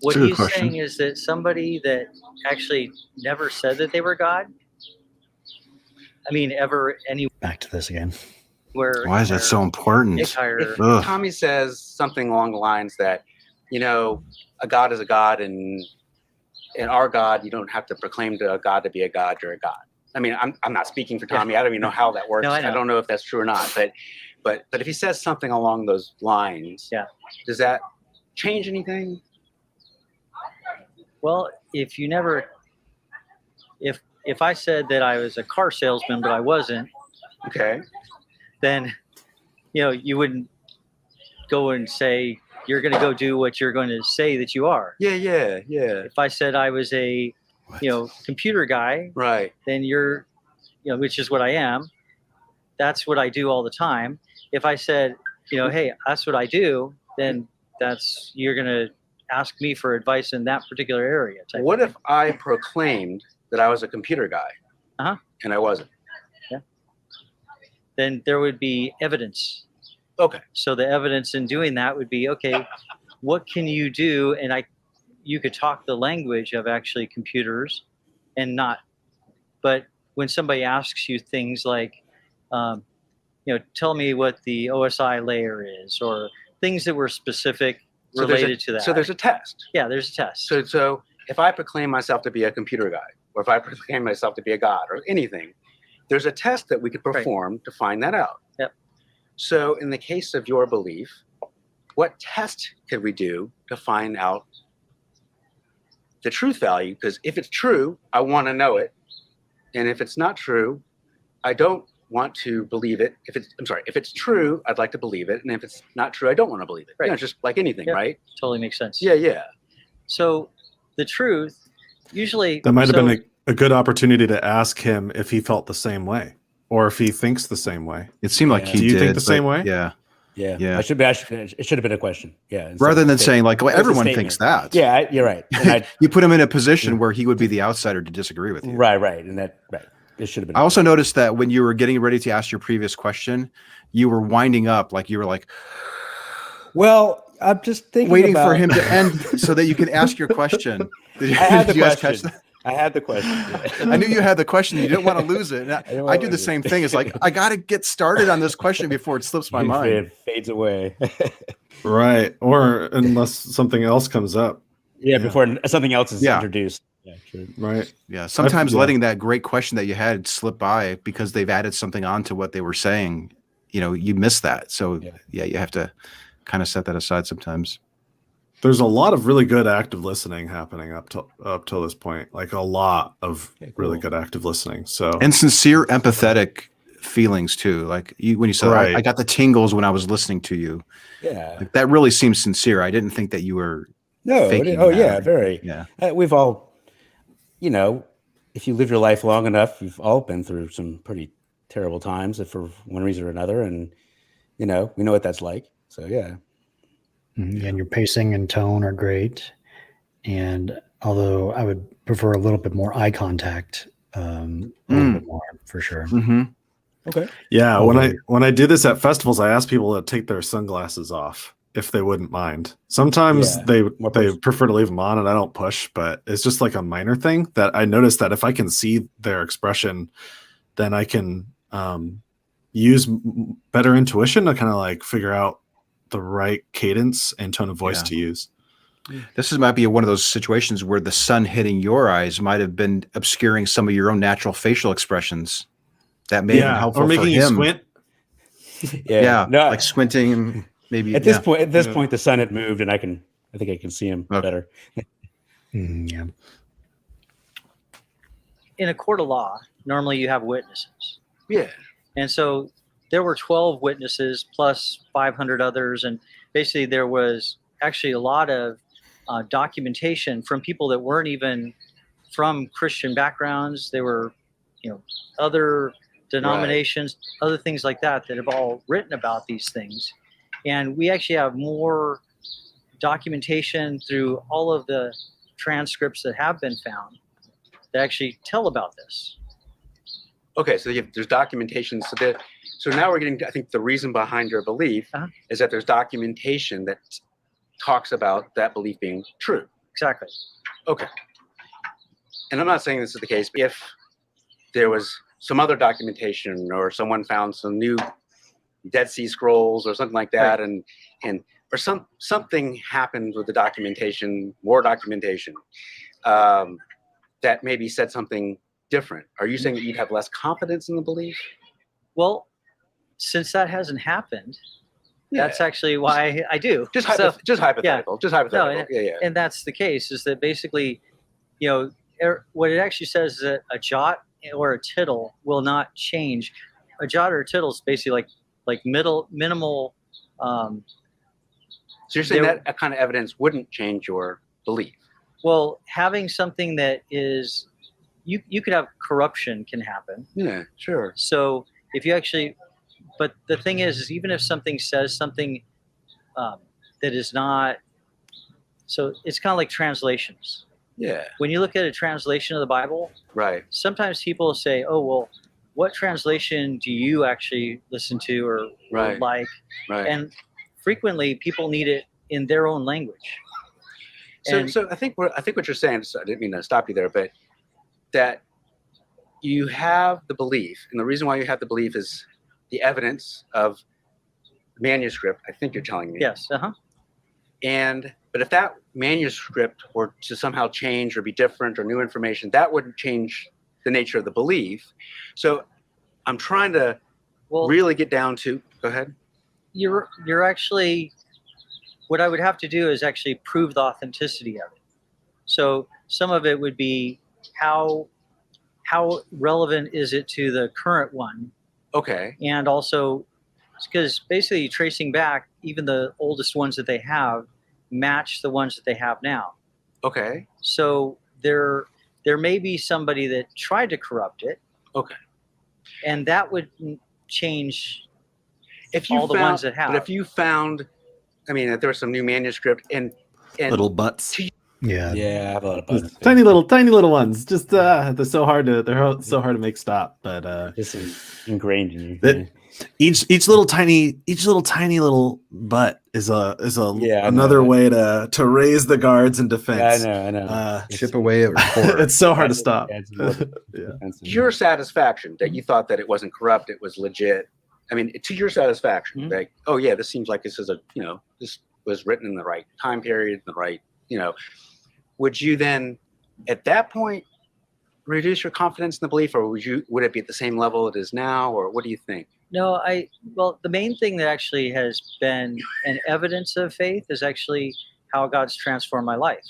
What he's saying is that somebody that actually never said that they were God, back to this again. Why is that so important? If Tommy says something along the lines that, a God is a God, and our God, you don't have to proclaim to a God to be a God, you're a God. I mean, I'm not speaking for Tommy. I don't even know how that works. No, I don't know if that's true or not. But if he says something along those lines, does that change anything? Well, if I said that I was a car salesman, but I wasn't, okay, then you wouldn't go and say you're going to go do what you're going to say that you are. Yeah. If I said I was a computer guy, right, then you're which is what I am. That's what I do all the time. If I said hey, that's what I do, then you're going to ask me for advice in that particular area. What if I proclaimed that I was a computer guy, and I wasn't? Yeah. Then there would be evidence. Okay. So the evidence in doing that would be, okay, what can you do? And you could talk the language of actually computers and not. But when somebody asks you things like, tell me what the OSI layer is, or things that were specific related to that. So there's a test. Yeah, there's a test. So if I proclaim myself to be a computer guy, or if I proclaim myself to be a God or anything, there's a test that we could perform to find that out. Yep. So in the case of your belief, what test could we do to find out the truth value? Because if it's true, I want to know it. And if it's not true, I don't want to believe it. If it's true, I'd like to believe it. And if it's not true, I don't want to believe it. Right. Just like anything, right? Totally makes sense. Yeah. So the truth, usually... That might have been a good opportunity to ask him if he felt the same way, or if he thinks the same way. It seemed like he did. Do you think the same way? Yeah. It should have been a question. Yeah. Rather than saying like, well, everyone thinks that. Yeah, you're right. You put him in a position where he would be the outsider to disagree with you. Right. And that, right. It should have been. I also noticed that when you were getting ready to ask your previous question, you were winding up, like you were like, well, I'm just thinking waiting for him to end so that you can ask your question. I had the question. I had the question. I knew you had the question. You didn't want to lose it. I do the same thing. It's like, I got to get started on this question before it slips my mind. It fades away. Right. Or unless something else comes up. Yeah, before something else is introduced. Yeah, true. Right. Yeah. Sometimes letting that great question that you had slip by because they've added something on to what they were saying, you miss that. So you have to kind of set that aside sometimes. There's a lot of really good active listening happening up till this point, like a lot of really good active listening. And sincere, empathetic feelings too. Like when you said, I got the tingles when I was listening to you. Yeah, like, that really seems sincere. I didn't think that you were. Very. Yeah, we've all, if you live your life long enough, you've all been through some pretty terrible times for one reason or another, and we know what that's like. So yeah. And your pacing and tone are great. And although I would prefer a little bit more eye contact, a little bit more for sure. Mm-hmm. Okay. Yeah. When I do this at festivals, I ask people to take their sunglasses off if they wouldn't mind. Sometimes they prefer to leave them on, and I don't push, but it's just like a minor thing that I noticed that if I can see their expression, then I can use better intuition to kind of like figure out the right cadence and tone of voice to use. This might be one of those situations where the sun hitting your eyes might have been obscuring some of your own natural facial expressions. That may have been helpful or making for you him. squint. Like squinting. Maybe at this point, the sun had moved, and I think I can see him better. Yeah. In a court of law, normally you have witnesses. Yeah. And so there were 12 witnesses plus 500 others. And basically there was actually a lot of documentation from people that weren't even from Christian backgrounds. They were, other denominations, other things like that have all written about these things. And we actually have more documentation through all of the transcripts that have been found that actually tell about this. Okay, so there's documentation. So now we're getting, I think the reason behind your belief is that there's documentation that talks about that belief being true. Exactly. Okay. And I'm not saying this is the case, but if there was some other documentation or someone found some new Dead Sea Scrolls or something like that, or something happened with the documentation, more documentation, that maybe said something different. Are you saying that you'd have less confidence in the belief? Well, since that hasn't happened, that's actually why I do. Just hypothetical. Just hypothetical. No, and that's the case, is that basically, what it actually says is that a jot or a tittle will not change. A jot or a tittle is basically like minimal. So you're saying that kind of evidence wouldn't change your belief? Well, having something that is, you could have corruption can happen. Yeah, sure. So if you actually, but the thing is even if something says something that is not, so it's kind of like translations. Yeah. When you look at a translation of the Bible, right, sometimes people say, oh, well, what translation do you actually listen to or like? Right. And frequently people need it in their own language. So I think what you're saying, so I didn't mean to stop you there, but that you have the belief, and the reason why you have the belief is the evidence of manuscript, I think you're telling me. Yes. But if that manuscript were to somehow change or be different or new information, that wouldn't change the nature of the belief. So I'm trying to really get down to, go ahead. You're actually, what I would have to do is actually prove the authenticity of it. So some of it would be how relevant is it to the current one? Okay. And also, because basically tracing back, even the oldest ones that they have match the ones that they have now. Okay. So there may be somebody that tried to corrupt it. Okay. And that would change if you all the ones that have. But if you found, I mean, if there was some new manuscript and little butts. Yeah. Yeah, I have a lot of buttons. Tiny little ones. Just they're so hard to make stop. But this is ingrained in you. Each little tiny little butt is another way to raise the guards in defense. Yeah, I know. Chip away at Rapport. It's so hard to stop. Your satisfaction that you thought that it wasn't corrupt, it was legit. I mean, to your satisfaction, like, oh yeah, this seems like this is this was written in the right time period, the right, would you then at that point reduce your confidence in the belief, or would it be at the same level it is now, or what do you think? No, the main thing that actually has been an evidence of faith is actually how God's transformed my life.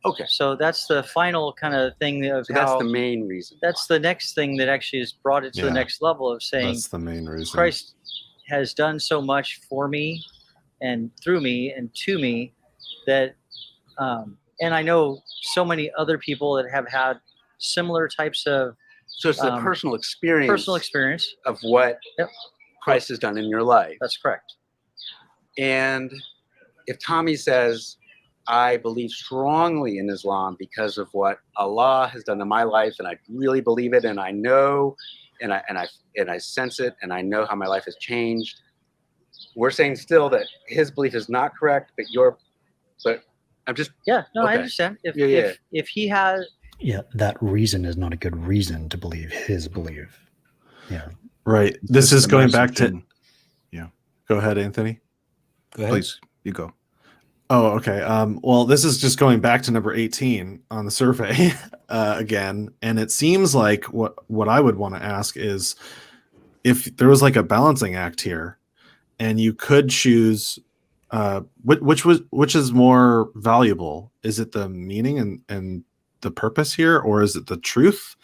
Okay. So that's the final kind of thing of so that's the main reason. That's the next thing that actually has brought it to the next level of saying that's the main reason. Christ has done so much for me and through me and to me that, and I know so many other people that have had similar types of. So it's the personal experience of what Christ has done in your life. That's correct. And if Tommy says, I believe strongly in Islam because of what Allah has done in my life, and I really believe it, and I know, and I sense it, and I know how my life has changed. We're saying still that his belief is not correct, but I'm just I understand. If he has. Yeah, that reason is not a good reason to believe his belief. Yeah. Right. This is going back to. Yeah. Go ahead, Anthony. Go ahead. Please, you go. Oh, okay. Well, this is just going back to number 18 on the survey again. And it seems like what I would want to ask is if there was like a balancing act here and you could choose which is more valuable? Is it the meaning and the purpose here, or is it the truth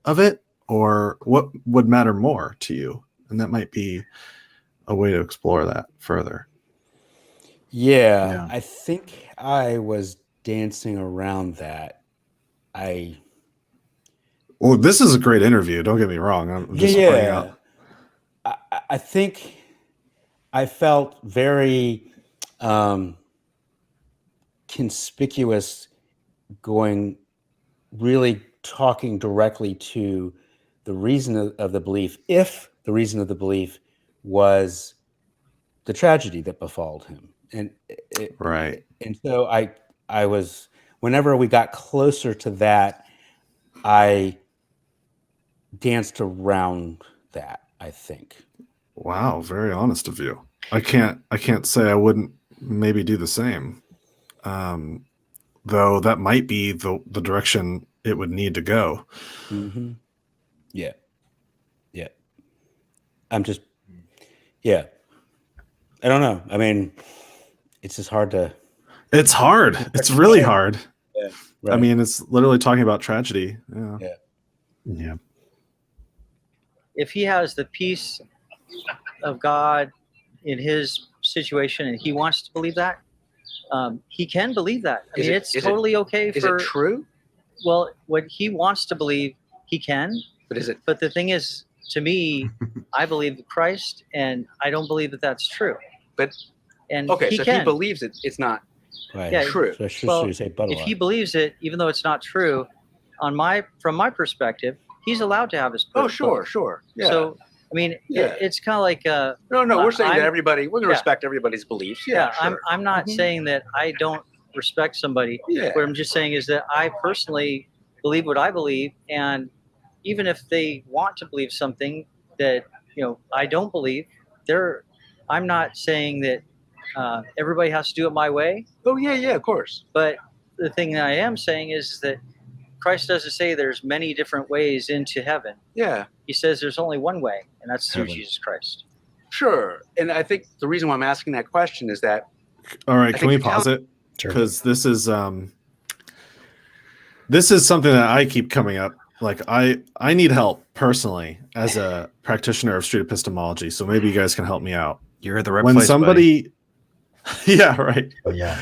of it, or what would matter more to you? And that might be a way to explore that further. Yeah, I think I was dancing around that. I Well, this is a great interview. Don't get me wrong. I'm just pointing out. I think I felt very conspicuous really talking directly to the reason of the belief, if the reason of the belief was the tragedy that befalled him. Right. And so I was, whenever we got closer to that, I danced around that, I think. Wow, very honest of you. I can't say I wouldn't maybe do the same. Though that might be the direction it would need to go. Mm-hmm. Yeah. I'm just, I don't know. I mean, it's just hard to. It's hard. It's really hard. Yeah. Right. I mean, it's literally talking about tragedy. Yeah. If he has the peace of God in his situation and he wants to believe that, he can believe that. I mean, it's totally okay. Is it true? Well, what he wants to believe, he can. But is it? But the thing is, to me, I believe in Christ, and I don't believe that that's true. But he so can. if he believes it, it's not true. So should say if he believes it, even though it's not true, from my perspective, he's allowed to have his. Oh, sure. Yeah. So I mean, it's kind of like no. We're saying that we're going to respect everybody's beliefs. Yeah. Sure. I'm not saying that I don't respect somebody. Yeah. What I'm just saying is that I personally believe what I believe, and even if they want to believe something that I don't believe, I'm not saying that everybody has to do it my way. Oh yeah, of course. But the thing that I am saying is that Christ doesn't say there's many different ways into heaven. Yeah. He says there's only one way, and that's through Jesus Christ. Sure. And I think the reason why I'm asking that question is that. All right, can we pause it? Because this is something that I keep coming up. Like I need help personally as a practitioner of street epistemology. So maybe you guys can help me out. You're at the right when place, somebody, yeah, right. Oh, yeah.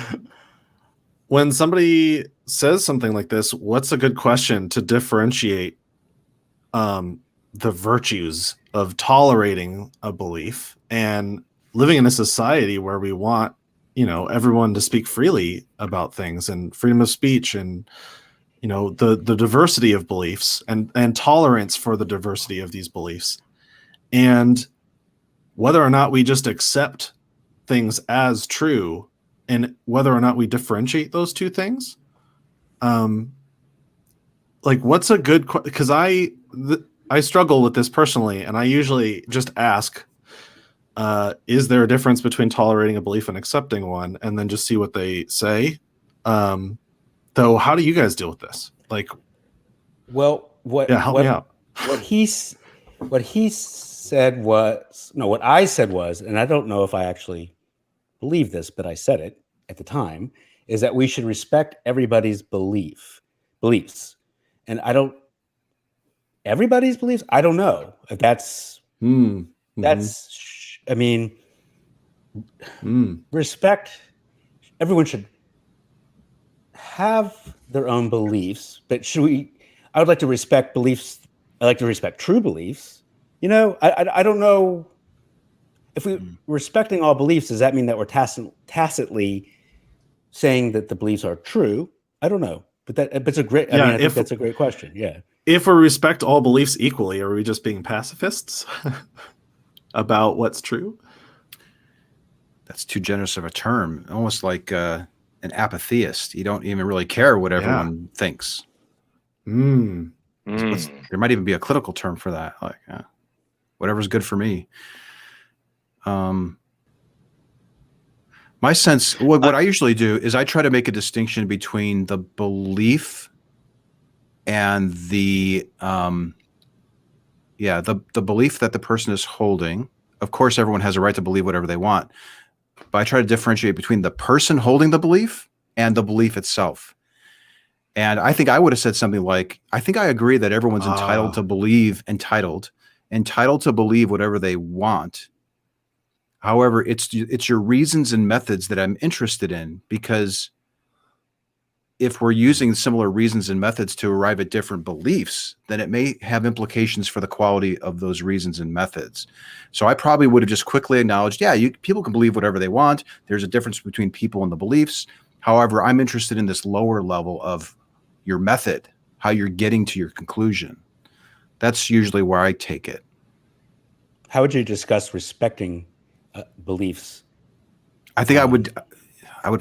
When somebody says something like this, what's a good question to differentiate the virtues of tolerating a belief and living in a society where we want, everyone to speak freely about things and freedom of speech and, the diversity of beliefs and tolerance for the diversity of these beliefs, and whether or not we just accept things as true and whether or not we differentiate those two things. Like what's a good, because I struggle with this personally, and I usually just ask, is there a difference between tolerating a belief and accepting one, and then just see what they say. Though, how do you guys deal with this? Like, well, help me out. What I said was, and I don't know if I actually believe this, but I said it at the time, is that we should respect everybody's beliefs. And everybody's beliefs? I don't know. That's, I mean, respect, everyone should have their own beliefs, but I would like to respect beliefs. I like to respect true beliefs. I don't know if we're respecting all beliefs, does that mean that we're tacitly saying that the beliefs are true? I don't know, but it's a great, I think that's a great question. Yeah. If we respect all beliefs equally, are we just being pacifists about what's true? That's too generous of a term. Almost like an apatheist. You don't even really care what everyone thinks. There might even be a clinical term for that. Like, whatever's good for me. My sense, what I usually do is I try to make a distinction between the belief and the belief that the person is holding. Of course, everyone has a right to believe whatever they want, but I try to differentiate between the person holding the belief and the belief itself. And I think I would have said something like, I think I agree that everyone's entitled to believe, entitled to believe whatever they want. However, it's your reasons and methods that I'm interested in, because if we're using similar reasons and methods to arrive at different beliefs, then it may have implications for the quality of those reasons and methods. So I probably would have just quickly acknowledged, yeah, people can believe whatever they want. There's a difference between people and the beliefs. However, I'm interested in this lower level of your method, how you're getting to your conclusion. That's usually where I take it. How would you discuss respecting beliefs? I think I would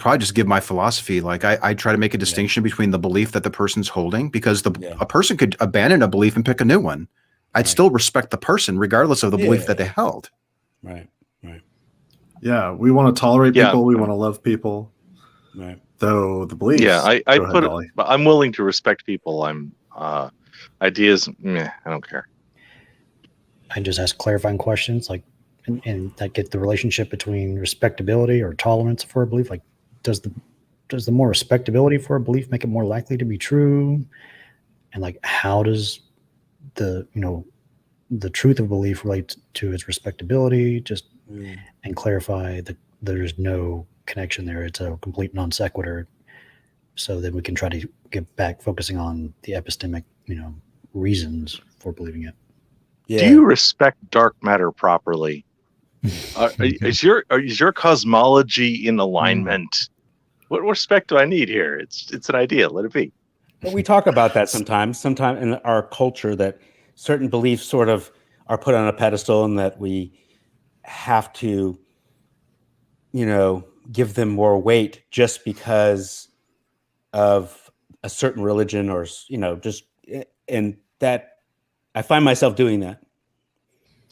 probably just give my philosophy. Like I try to make a distinction between the belief that the person's holding, because a person could abandon a belief and pick a new one. I'd still respect the person regardless of the belief that they held. Right. Yeah, we want to tolerate people. We want to love people. Right. Though the beliefs. Yeah, I put it. Dali. I'm willing to respect people. I'm ideas. I don't care. I just ask clarifying questions, like, and that get the relationship between respectability or tolerance for a belief. Like, does the more respectability for a belief make it more likely to be true? And like, how does the truth of belief relate to its respectability? Just and clarify that there's no connection there. It's a complete non sequitur, so that we can try to get back focusing on the epistemic, reasons for believing it. Yeah. Do you respect dark matter properly? Is your cosmology in alignment? What respect do I need here? It's an idea. Let it be. But we talk about that sometimes in our culture, that certain beliefs sort of are put on a pedestal, and that we have to, give them more weight just because of a certain religion, or and that I find myself doing that.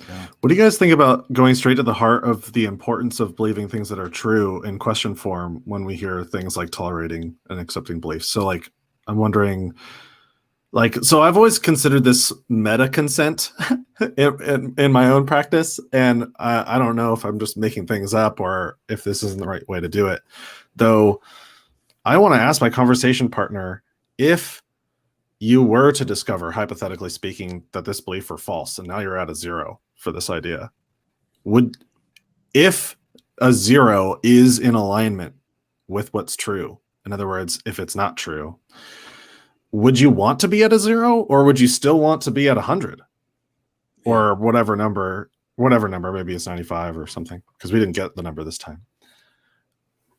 Yeah. What do you guys think about going straight to the heart of the importance of believing things that are true in question form when we hear things like tolerating and accepting beliefs? So like, I'm wondering, so I've always considered this meta consent in my own practice. And I don't know if I'm just making things up or if this isn't the right way to do it. Though I want to ask my conversation partner, if you were to discover, hypothetically speaking, that this belief were false, and now you're at a 0 for this idea, if a 0 is in alignment with what's true, in other words, if it's not true, would you want to be at a 0, or would you still want to be at 100 or whatever number, maybe it's 95 or something, because we didn't get the number this time.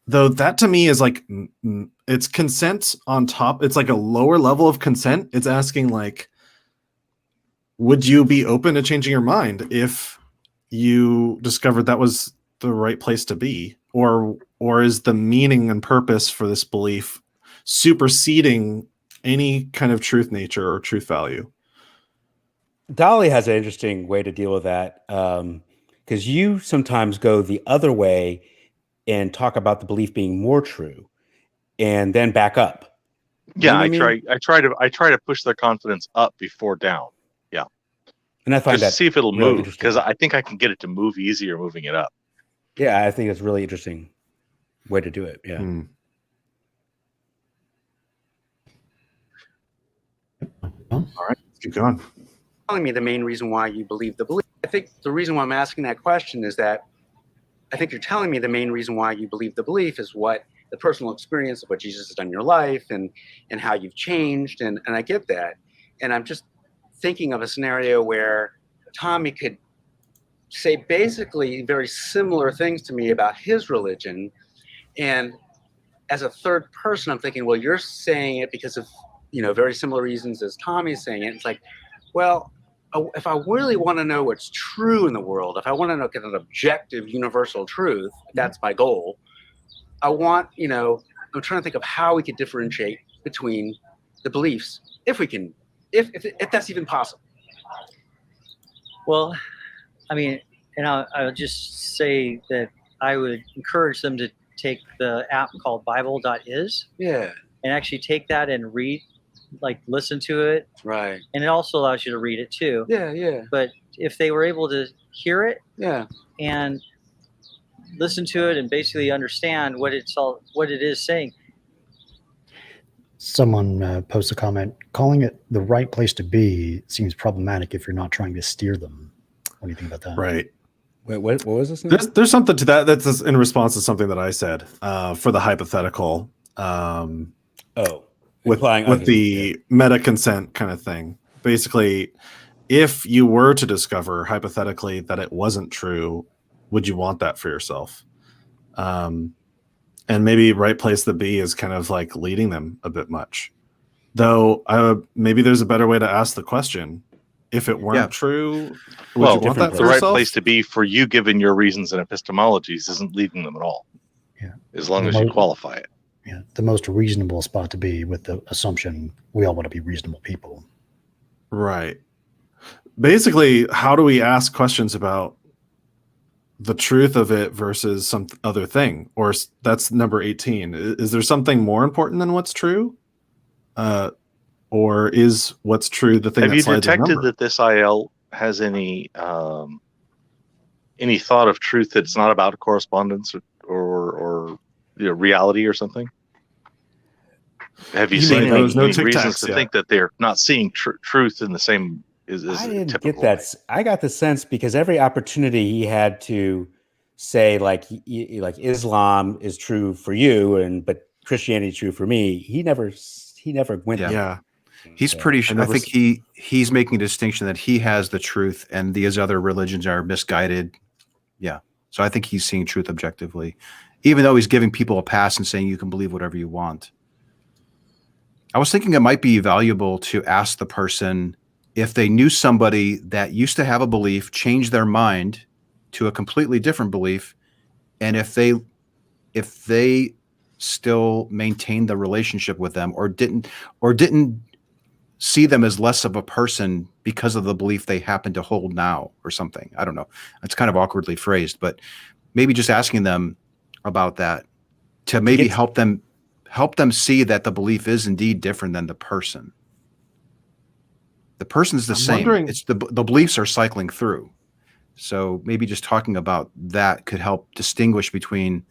Though that to me is like, it's consent on top. It's like a lower level of consent. It's asking like, would you be open to changing your mind if you discovered that was the right place to be? Or is the meaning and purpose for this belief superseding any kind of truth nature or truth value? Dali has an interesting way to deal with that, because you sometimes go the other way and talk about the belief being more true, and then back up. Yeah, I try to push their confidence up before down. Yeah, and I find just that see if it'll really move, because I think I can get it to move easier moving it up. Yeah, I think it's a really interesting way to do it. Yeah. All right, let's keep going. Telling me the main reason why you believe the belief. I think the reason why I'm asking that question is that I think you're telling me the main reason why you believe the belief is what the personal experience of what Jesus has done in your life and how you've changed. And I get that. And I'm just thinking of a scenario where Tommy could say basically very similar things to me about his religion. And as a third person, I'm thinking, well, you're saying it because of, very similar reasons as Tommy's saying it. It's like, well, if I really want to know what's true in the world, if I want to get an objective, universal truth, that's my goal. I want, I'm trying to think of how we could differentiate between the beliefs, if we can, if that's even possible. Well, I mean, and I'll just say that I would encourage them to take the app called Bible.is. Yeah. And actually take that and read, listen to it. Right. And it also allows you to read it too. Yeah, yeah. But if they were able to hear it, and listen to it and basically understand what it is saying. Someone posts a comment, calling it the right place to be seems problematic if you're not trying to steer them. What do you think about that? Right. Wait, what was this? There's something to that. That's in response to something that I said for the hypothetical. Oh, with the meta consent kind of thing. Basically, if you were to discover hypothetically that it wasn't true, would you want that for yourself? And maybe right place to be is kind of like leading them a bit much. Though maybe there's a better way to ask the question. If it weren't true, would you want that for the right yourself? place to be for you, given your reasons and epistemologies, isn't leading them at all. Yeah. As long as you qualify it. Yeah. The most reasonable spot to be with the assumption we all want to be reasonable people. Right. Basically, how do we ask questions about the truth of it versus some other thing? Or that's number 18. Is there something more important than what's true? Or is what's true the thing? Have that you slides a detected number? that this IL has any thought of truth that's not about correspondence or reality or something? Have you seen any reasons to think that they're not seeing truth in the same? I didn't get that. I got the sense because every opportunity he had to say like Islam is true for you, but Christianity is true for me. He never went there. Yeah. He's pretty sure. I think he's making a distinction that he has the truth and these other religions are misguided. Yeah. So I think he's seeing truth objectively, even though he's giving people a pass and saying you can believe whatever you want. I was thinking it might be valuable to ask the person if they knew somebody that used to have a belief, changed their mind to a completely different belief, and if they still maintained the relationship with them or didn't see them as less of a person because of the belief they happen to hold now or something. I don't know. It's kind of awkwardly phrased, but maybe just asking them about that to maybe help them see that the belief is indeed different than the person. The person's the same. It's the beliefs are cycling through. So maybe just talking about that could help distinguish between,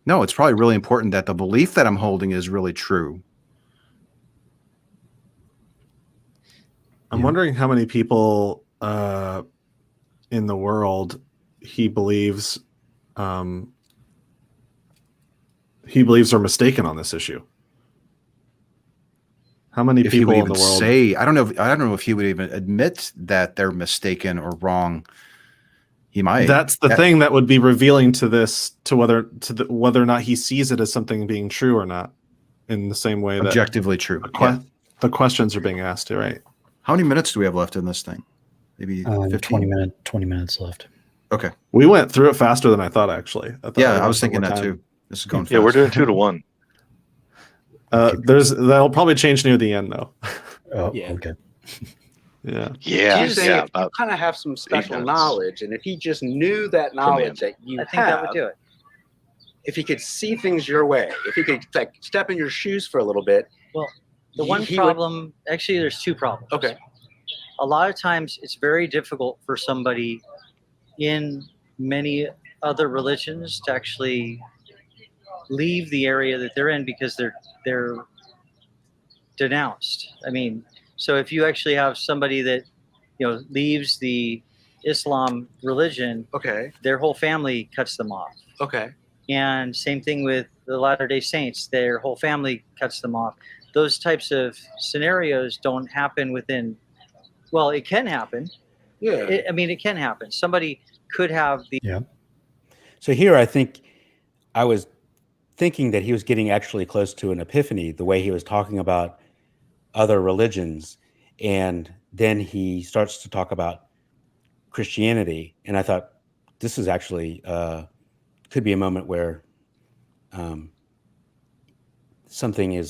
no, it's probably really important that the belief that I'm holding is really true. I'm wondering how many people in the world he believes are mistaken on this issue. How many people in the world I don't know if he would even admit that they're mistaken or wrong. He might. That's the thing that would be revealing to whether or not he sees it as something being true or not, in the same way that objectively true. The questions are being asked, right? How many minutes do we have left in this thing? Maybe 15? 20 minminutes left. Okay. We went through it faster than I thought, actually. I was thinking that too. This is going fast. Yeah, we're doing 2 to 1. That'll probably change near the end, though. Oh, yeah. Okay. Yeah. You kind of have some special knowledge, and if he just knew that knowledge that you have, I think that would do it. If he could see things your way, if he could like step in your shoes for a little bit. Well, actually, there's 2 problems. Okay. A lot of times, it's very difficult for somebody in many other religions to actually leave the area that they're in because they're denounced. I mean, so if you actually have somebody that leaves the Islam religion, their whole family cuts them off. Okay. And same thing with the Latter-day Saints, their whole family cuts them off. Those types of scenarios don't happen within. Well, it can happen. Yeah. It can happen. Somebody could have the. Yeah. So here, I think I was thinking that he was getting actually close to an epiphany, the way he was talking about other religions. And then he starts to talk about Christianity. And I thought, this is actually, could be a moment where something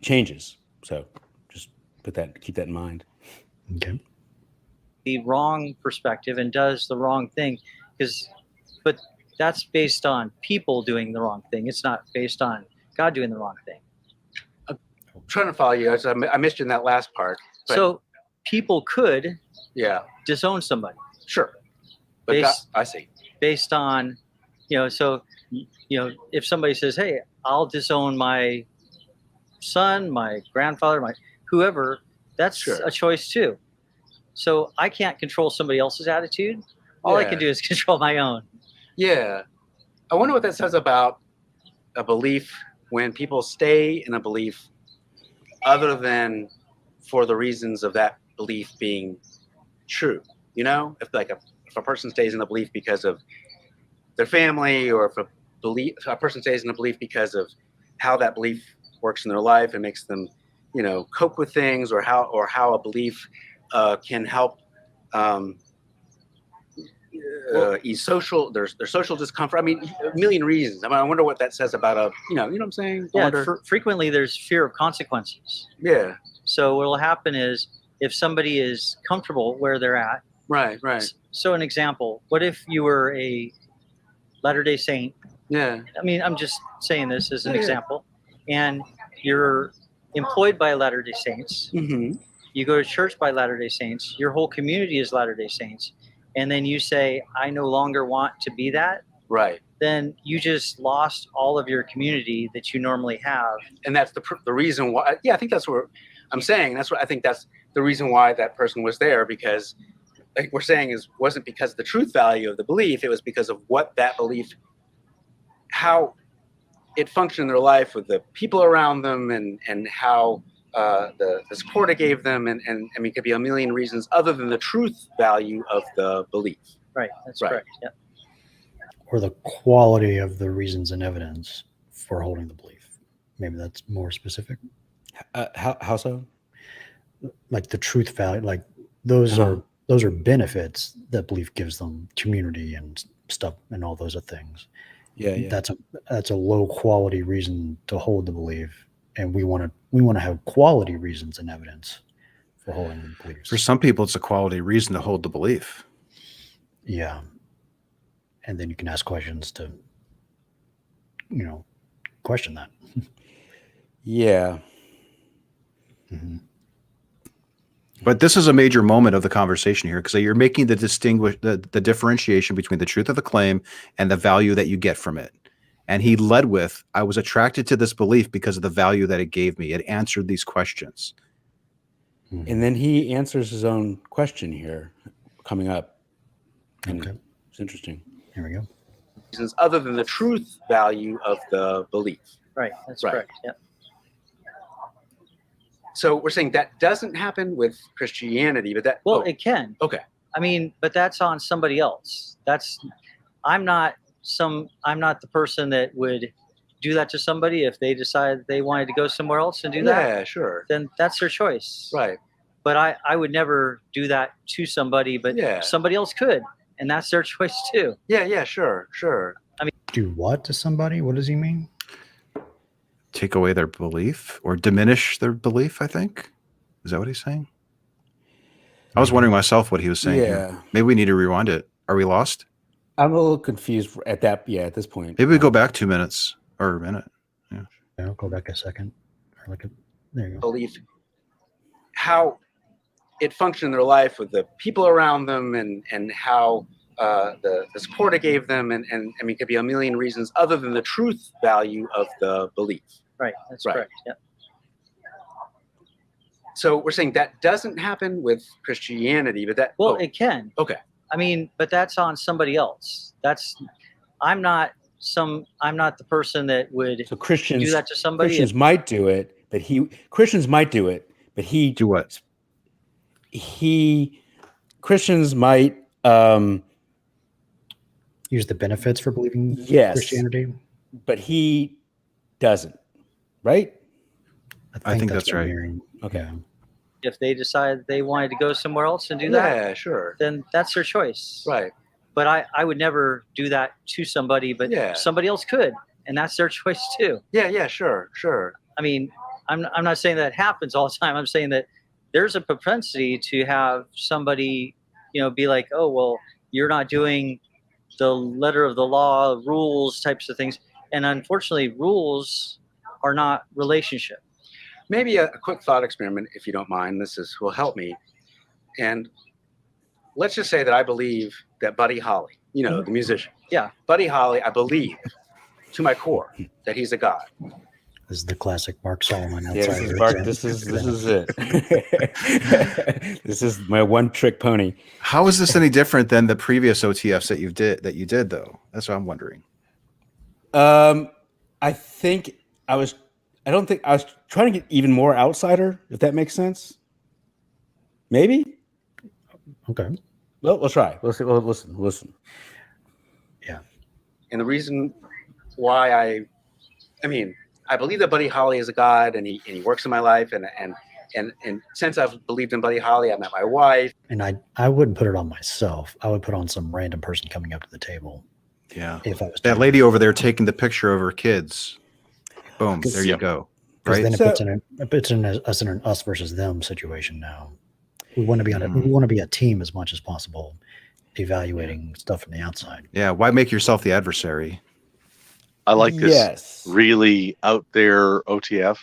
changes. So just keep that in mind. Okay. The wrong perspective and does the wrong thing, but that's based on people doing the wrong thing. It's not based on God doing the wrong thing. I'm trying to follow you. I missed you in that last part. So people could disown somebody. Sure. But I see. Based on, if somebody says, hey, I'll disown my son, my grandfather, my whoever, that's a choice too. So I can't control somebody else's attitude. All I can do is control my own. Yeah. I wonder what that says about a belief when people stay in a belief other than for the reasons of that belief being true. You know, if a person stays in a belief because of their family, or if a person stays in a belief because of how that belief works in their life and makes them, you know, cope with things, or how a belief can help ease their social discomfort. I mean, a million reasons. I mean, I wonder what that says about you know what I'm saying? Yeah, frequently there's fear of consequences. Yeah. So what will happen is, if somebody is comfortable where they're at. Right. So an example, what if you were a Latter-day Saint? Yeah. I mean, I'm just saying this as an example. And you're employed by Latter-day Saints. Mm-hmm. You go to church by Latter-day Saints. Your whole community is Latter-day Saints. And then you say, I no longer want to be that. Right. Then you just lost all of your community that you normally have. And that's the reason why. Yeah, I think that's what I'm saying. That's what I think. That's the reason why that person was there, because, like we're saying, wasn't because of the truth value of the belief. It was because of what that belief, how it functioned in their life with the people around them, and how the support it gave them, and I mean, it could be a million reasons other than the truth value of the belief. Right. That's correct. Yeah. Or the quality of the reasons and evidence for holding the belief. Maybe that's more specific. How so? Like the truth value, like those are benefits that belief gives them, community and stuff, and all those are things. Yeah. That's a low quality reason to hold the belief, and we want to have quality reasons and evidence for holding the beliefs. For some people, it's a quality reason to hold the belief. Yeah, and then you can ask questions to, you know, question that. Yeah. Mm-hmm. But this is a major moment of the conversation here, because you're making the differentiation between the truth of the claim and the value that you get from it. And he led with, I was attracted to this belief because of the value that it gave me. It answered these questions. And then he answers his own question here coming up. And okay. It's interesting. Here we go. Reasons other than the truth value of the belief. Right. That's correct. Yeah. So we're saying that doesn't happen with Christianity, but that it can. Okay. I mean, but that's on somebody else. I'm not the person that would do that to somebody. If they decide they wanted to go somewhere else and do that, yeah, sure, then that's their choice. Right. But I would never do that to somebody, but somebody else could, and that's their choice too. Yeah, sure. I mean, do what to somebody? What does he mean? Take away their belief or diminish their belief, I think. Is that what he's saying? I was wondering myself what he was saying here. Maybe we need to rewind it. Are we lost? I'm a little confused at this point. Maybe we go back 2 minutes or a minute. Yeah. I'll go back a second. There you go. Belief, how it functioned in their life with the people around them, and how the support it gave them, and I mean, it could be a million reasons other than the truth value of the belief. Right. That's correct. Yeah. So we're saying that doesn't happen with Christianity, but that it can. Okay. I mean, but that's on somebody else. I'm not the person that would so Christians do that to somebody. Christians might do it, but he do what? Christians might use the benefits for believing Christianity, but he doesn't, right? I think that's right. Okay. If they decide they wanted to go somewhere else and do that, yeah, sure, then that's their choice. Right. But I would never do that to somebody, but somebody else could, and that's their choice too. Yeah, sure. I mean, I'm not saying that happens all the time. I'm saying that there's a propensity to have somebody, be like, oh, well, you're not doing the letter of the law, rules, types of things. And unfortunately, rules are not relationship. Maybe a quick thought experiment, if you don't mind. Will help me. And let's just say that I believe that Buddy Holly, the musician. Yeah. Buddy Holly, I believe to my core that he's a god. This is the classic Mark Solomon. Yeah, this is it. This is my one trick pony. How is this any different than the previous OTFs that you did though? That's what I'm wondering. I think I I don't think I was trying to get even more outsider, if that makes sense. Maybe. Okay. Well, we'll try. Listen. Yeah. And the reason why I mean, I believe that Buddy Holly is a god, and he works in my life, and since I've believed in Buddy Holly, I met my wife. And I wouldn't put it on myself. I would put on some random person coming up to the table. Yeah. If I was that lady over there taking the picture of her kids. Boom. There you go. Right. Then it puts in an us versus them situation now. We want to be we want to be a team as much as possible, evaluating stuff from the outside. Yeah. Why make yourself the adversary? I like this really out there OTF,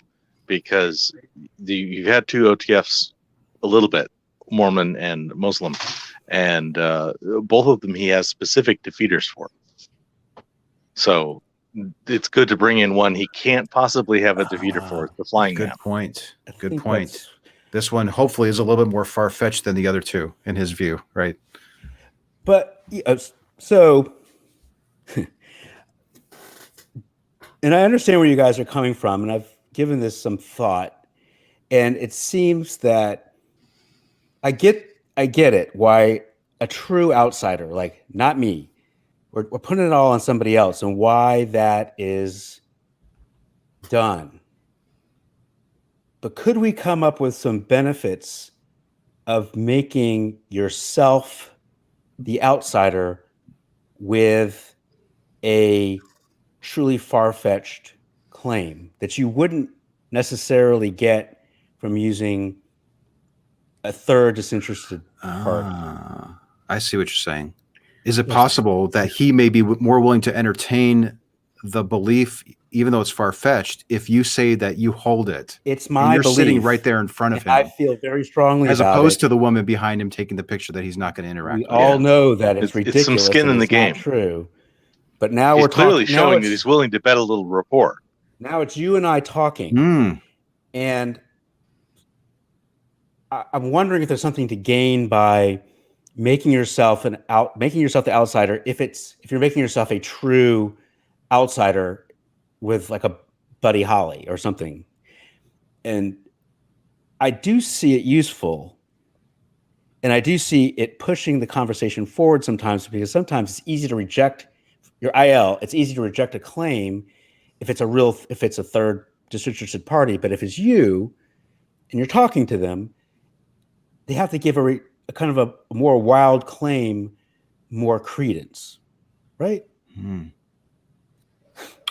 because you've had two OTFs a little bit, Mormon and Muslim, and both of them he has specific defeaters for. So it's good to bring in one he can't possibly have a defeater for, the flying man. Good point. This one hopefully is a little bit more far-fetched than the other two in his view, right? But so, and I understand where you guys are coming from, and I've given this some thought, and it seems that I get it, why a true outsider, like not me, we're putting it all on somebody else, and why that is done. But could we come up with some benefits of making yourself the outsider with a truly far-fetched claim that you wouldn't necessarily get from using a third disinterested party? I see what you're saying. Is it possible that he may be more willing to entertain the belief, even though it's far-fetched, if you say that you hold it? It's my you're belief. Sitting right there in front of him. I feel very strongly as about opposed it. to the woman behind him taking the picture that he's not going to interact We with. all know that it's ridiculous. It's some skin in the game. True. But now he's we're clearly talking, showing that he's willing to bet a little rapport. Now it's you and I talking. And I'm wondering if there's something to gain by making yourself the outsider. If you're making yourself a true outsider with like a Buddy Holly or something. And I do see it useful. And I do see it pushing the conversation forward sometimes, because sometimes it's easy to reject your IL. It's easy to reject a claim if it's a third disinterested party. But if it's you and you're talking to them, they have to give a kind of a more wild claim more credence, right?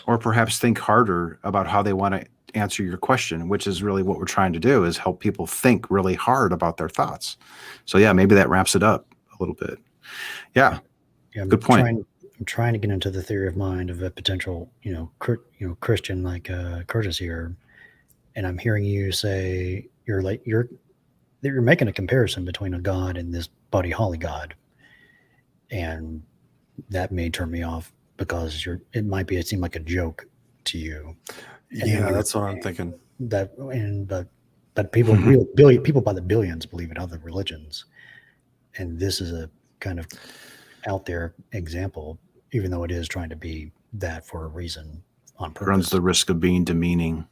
Or perhaps think harder about how they want to answer your question, which is really what we're trying to do, is help people think really hard about their thoughts. So yeah, maybe that wraps it up a little bit. Yeah, good point. I'm trying to get into the theory of mind of a potential, Christian like Curtis here, and I'm hearing you say you're making a comparison between a god and this Buddy Holly god, and that may turn me off because it seemed like a joke to you. Yeah, that's what I'm thinking. But people, people by the billions believe in other religions, and this is a kind of out there example, even though it is trying to be that for a reason on purpose. Runs the risk of being demeaning.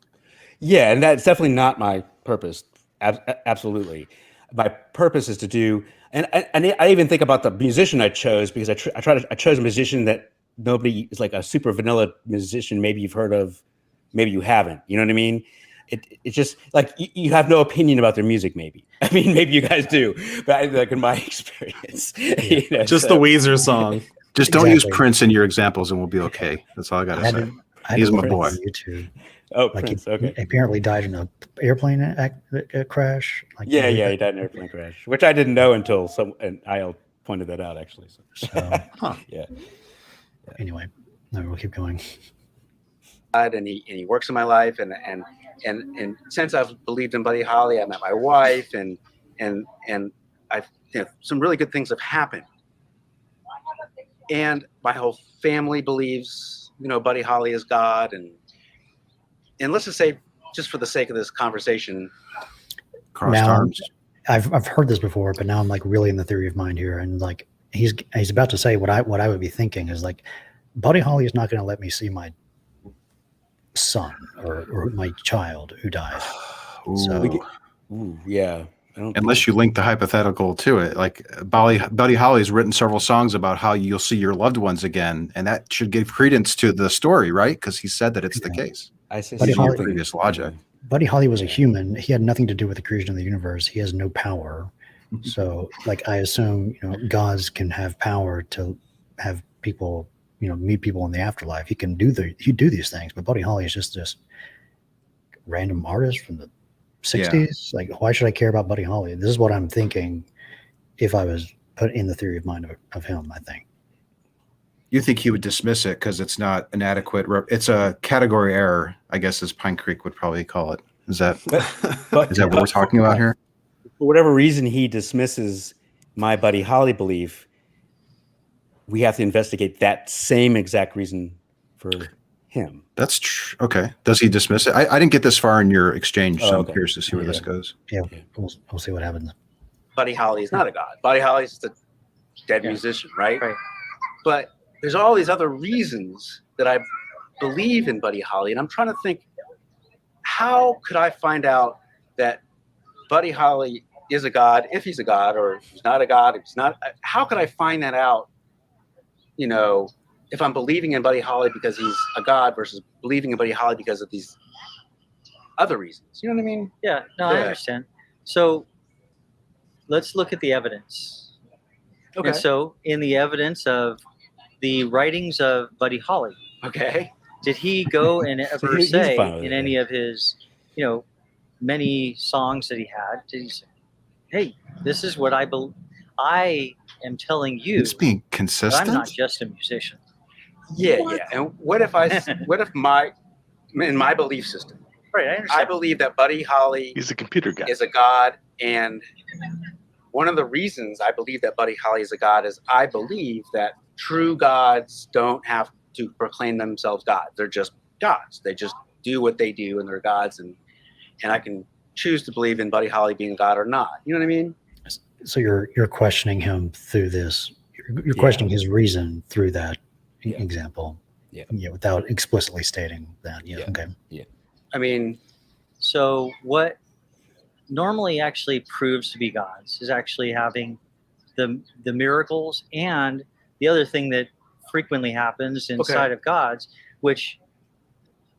Yeah, and that's definitely not my purpose. Absolutely, my purpose is to do, and I even think about the musician I chose, because I chose a musician that nobody is, like a super vanilla musician. Maybe you've heard of, maybe you haven't. You know what I mean? It's just like you have no opinion about their music. Maybe maybe you guys do, but like in my experience, just the Weezer song. Just don't use Prince in your examples, and we'll be okay. That's all I gotta say. He's my boy. YouTube. Oh, like Prince, okay. He apparently died in an airplane crash. Like he died in an airplane crash, which I didn't know until and I pointed that out actually. Yeah. Anyway, no, we'll keep going. And he works in my life, and since I've believed in Buddy Holly, I met my wife, and I've some really good things have happened, and my whole family believes Buddy Holly is God, and let's just say, just for the sake of this conversation, crossed arms. I've heard this before, but now I'm like really in the theory of mind here, and like he's about to say what I would be thinking is like, Buddy Holly is not going to let me see my son or my child who died. Ooh. Yeah. Unless you link the hypothetical to it, like Buddy Holly's written several songs about how you'll see your loved ones again, and that should give credence to the story, right? Because he said that it's the case. I say Buddy Holly, previous logic. Buddy Holly was a human. He had nothing to do with the creation of the universe. He has no power. So, like, I assume, gods can have power to have people, meet people in the afterlife. He can do these things, but Buddy Holly is just this random artist from the 60s. Yeah. Like, why should I care about Buddy Holly? This is what I'm thinking if I was put in the theory of mind of him, I think. You think he would dismiss it because it's not an adequate it's a category error, I guess, as Pine Creek would probably call it. Is that what we're talking about here? For whatever reason he dismisses my Buddy Holly belief, we have to investigate that same exact reason for him. That's true. Okay. Does he dismiss it? I didn't get this far in your exchange, so I'm curious to see where this goes. Yeah, we'll see what happens. Buddy Holly is not a god. Buddy Holly is the dead musician, right? Right. But there's all these other reasons that I believe in Buddy Holly, and I'm trying to think, how could I find out that Buddy Holly is a god, if he's a god, or if he's not a god, if he's not? How could I find that out? If I'm believing in Buddy Holly because he's a god versus believing in Buddy Holly because of these other reasons. You know what I mean? Yeah, no, I understand. So let's look at the evidence. Okay. And so in the evidence of the writings of Buddy Holly, okay, did he go and ever say in any of his, many songs that he had, did he say, hey, this is what I believe? I am telling you. It's being consistent. I'm not just a musician. Yeah, yeah. And what if in my belief system, right? I understand. I believe that Buddy Holly he's a computer guy, is a god, and one of the reasons I believe that Buddy Holly is a god is I believe that true gods don't have to proclaim themselves gods. They're just gods. They just do what they do, and they're gods, and I can choose to believe in Buddy Holly being a god or not. You know what I mean? So you're questioning him through this. You're questioning his reason through that example. Yeah, without explicitly stating that. Yeah. Okay. Yeah. I mean, so what normally actually proves to be gods is actually having the miracles, and the other thing that frequently happens inside of gods, which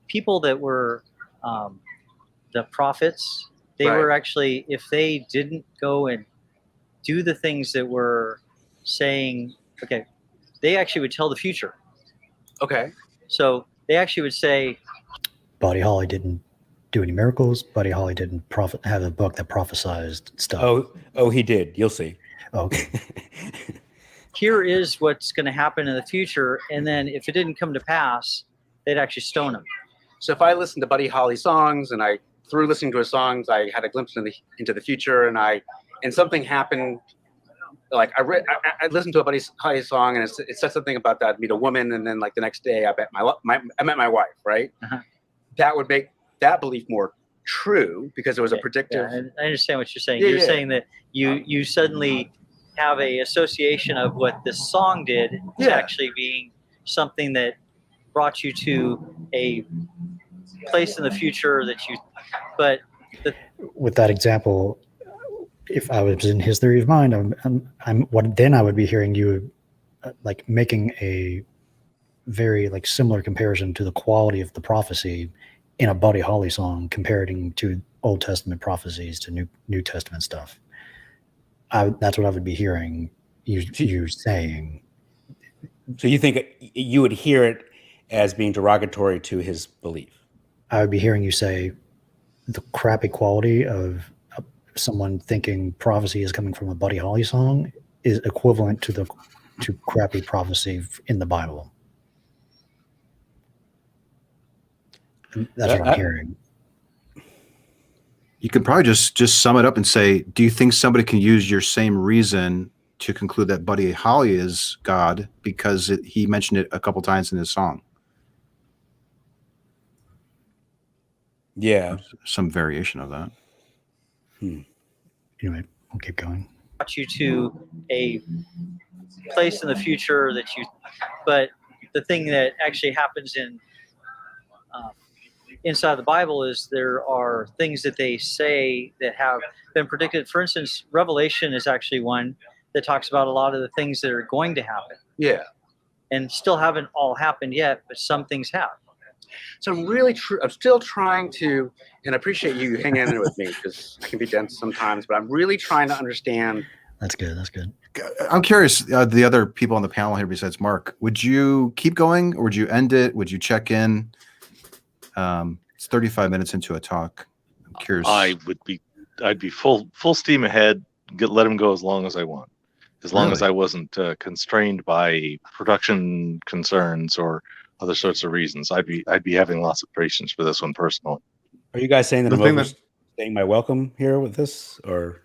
people that were the prophets, they were actually, if they didn't go and do the things that were saying, they actually would tell the future. Okay. So they actually would say, Buddy Holly didn't do any miracles. Buddy Holly didn't have a book that prophesized stuff. Oh, he did. You'll see. Okay. Here is what's going to happen in the future, and then if it didn't come to pass, they'd actually stone him. So if I listened to Buddy Holly songs, and through listening to his songs, I had a glimpse into the future, and something happened. Like I listened to a Buddy Holly song, and it said something about that I'd meet a woman, and then like the next day I met my wife, right? Uh-huh. That would make that belief more true because it was a predictive. Yeah, I understand what you're saying. You're saying that you suddenly have a association of what this song did is actually being something that brought you to a place in the future with that example, if I was in his theory of mind, then I would be hearing you like making a very like similar comparison to the quality of the prophecy in a Buddy Holly song, comparing to Old Testament prophecies to New Testament stuff. That's what I would be hearing you saying. So you think you would hear it as being derogatory to his belief? I would be hearing you say the crappy quality of someone thinking prophecy is coming from a Buddy Holly song is equivalent to crappy prophecy in the Bible. That's what I'm hearing. You could probably just sum it up and say, do you think somebody can use your same reason to conclude that Buddy Holly is God because he mentioned it a couple times in his song? Yeah. Some variation of that. Anyway, we'll keep going. Brought you to a place in the future but the thing that actually happens in inside the Bible is there are things that they say that have been predicted. For instance, Revelation is actually one that talks about a lot of the things that are going to happen. Yeah. And still haven't all happened yet, but some things have. So I'm still trying to, and I appreciate you hanging in there with me because I can be dense sometimes, but I'm really trying to understand. That's good. That's good. I'm curious, the other people on the panel here besides Mark, would you keep going or would you end it? Would you check in? It's 35 minutes into a talk. I'm curious. I'd be full steam ahead, let him go as long as I want. As long as I wasn't constrained by production concerns or other sorts of reasons, I'd be having lots of patience for this one personally. Are you guys saying that I'm overstaying my welcome here with this, or?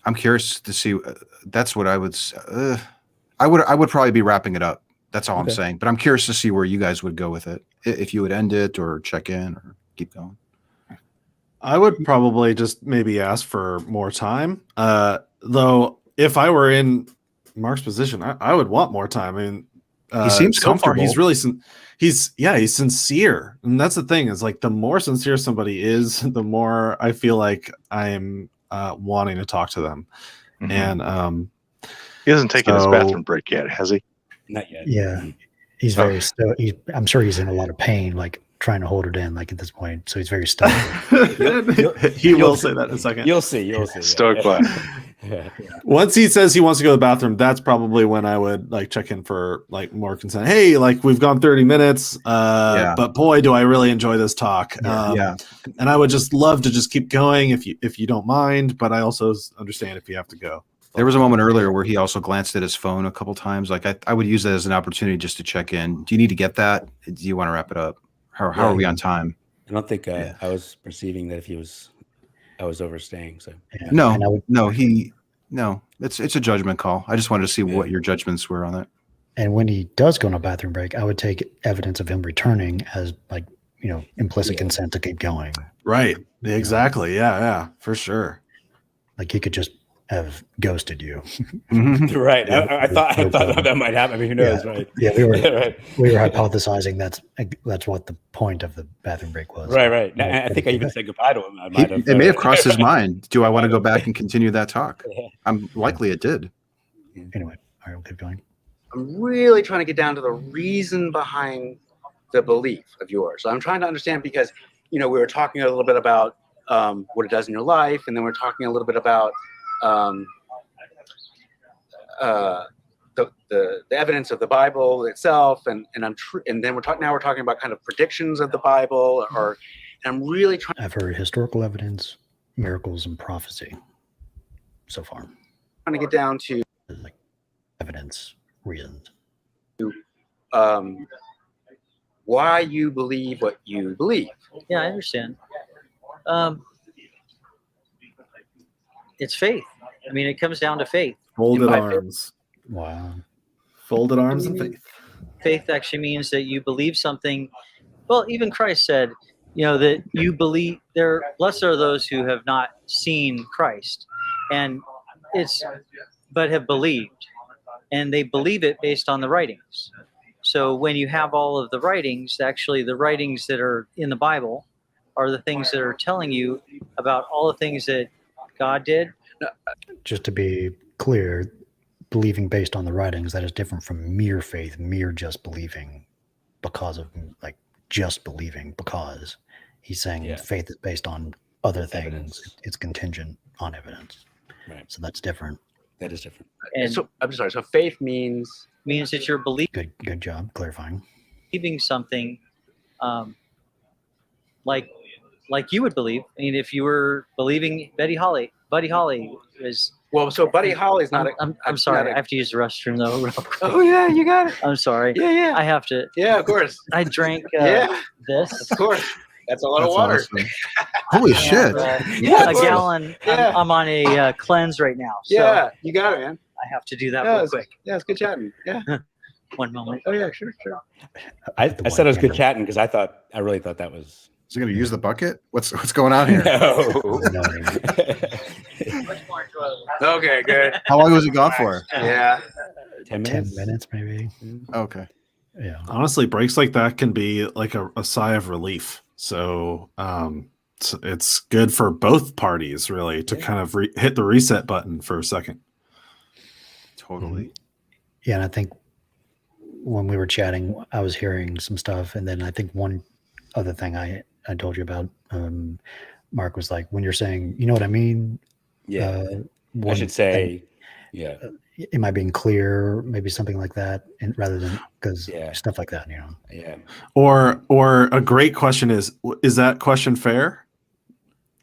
I'm curious to see. That's what I would. I would probably be wrapping it up. That's all I'm saying. But I'm curious to see where you guys would go with it. If you would end it or check in or keep going. I would probably just maybe ask for more time. Though, if I were in Mark's position, I would want more time. I mean, he seems so far comfortable. he's really he's sincere, and that's the thing. Is like the more sincere somebody is, the more I feel like I'm wanting to talk to them. Mm-hmm. And he hasn't taken his bathroom break yet, has he? Not yet. Yeah, he's very I'm sure he's in a lot of pain, like trying to hold it in, like at this point. So he's very stuck. He will say that in a second. You'll see. Stoic laugh. Yeah. Once he says he wants to go to the bathroom, that's probably when I would like check in for like more consent. Hey, like we've gone 30 minutes, but boy, do I really enjoy this talk. And I would just love to just keep going if you don't mind, but I also understand if you have to go. There was a moment earlier where he also glanced at his phone a couple times. Like I would use that as an opportunity just to check in. Do you need to get that? Do you want to wrap it up? How are we on time? I don't think I was perceiving that I was overstaying. So No, it's a judgment call. I just wanted to see what your judgments were on that. And when he does go on a bathroom break, I would take evidence of him returning as like, implicit consent to keep going. Right. Exactly. Yeah, for sure. Like he could just have ghosted you. Right. I thought that might happen. I mean, who knows, right? Yeah, we were hypothesizing that's what the point of the bathroom break was. Right. I think I even said goodbye to him. It may have crossed his mind. Do I want to go back and continue that talk? I'm likely it did. Anyway, all right, we'll keep going. I'm really trying to get down to the reason behind the belief of yours. So I'm trying to understand because, we were talking a little bit about what it does in your life, and then we're talking a little bit about the evidence of the Bible itself, and then we're talking about kind of predictions of the Bible, and I'm really trying. I've heard historical evidence, miracles, and prophecy so far. Trying to get down to like evidence, reasons. Why you believe what you believe. Yeah, I understand. It's faith. I mean, it comes down to faith. Folded arms. Wow. Folded arms and faith. Faith actually means that you believe something. Well, even Christ said, that you believe. Blessed are those who have not seen Christ, but have believed, and they believe it based on the writings. So when you have all of the writings, actually the writings that are in the Bible are the things that are telling you about all the things that God did. Just to be clear, believing based on the writings, that is different from mere faith, mere just believing because of like just believing because he's saying faith is based on other things. Evidence. It's contingent on evidence. Right. So that's different. That is different. And so I'm sorry. So faith means that you're believing. Good job clarifying. Believing something, like you would believe. I mean, if you were believing Buddy Holly is. Well, so Buddy Holly's not. I'm sorry. I have to use the restroom though. Real quick. Oh yeah, you got it. I'm sorry. Yeah. I have to. Yeah, of course. I drank this. Of course. That's a lot of water. Awesome. Holy shit. A gallon. Yeah. I'm on a cleanse right now. So yeah, you got it, man. I have to do that real quick. Yeah, it's good chatting. Yeah. 1 moment. Oh yeah, sure. I said it was good chatting because I really thought that was. Is he going to use the bucket? What's going on here? No. Okay, good. How long was he gone for? Yeah. 10 minutes maybe. Okay. Yeah. Honestly, breaks like that can be like a sigh of relief. So it's good for both parties, really, to kind of hit the reset button for a second. Totally. Yeah, and I think when we were chatting, I was hearing some stuff, and then I think one other thing I told you about, Mark, was when you're saying, you know what I mean? Yeah. I should say, yeah. Am I being clear? Maybe something like that, and rather than because stuff like that, Yeah. Or a great question is that question fair?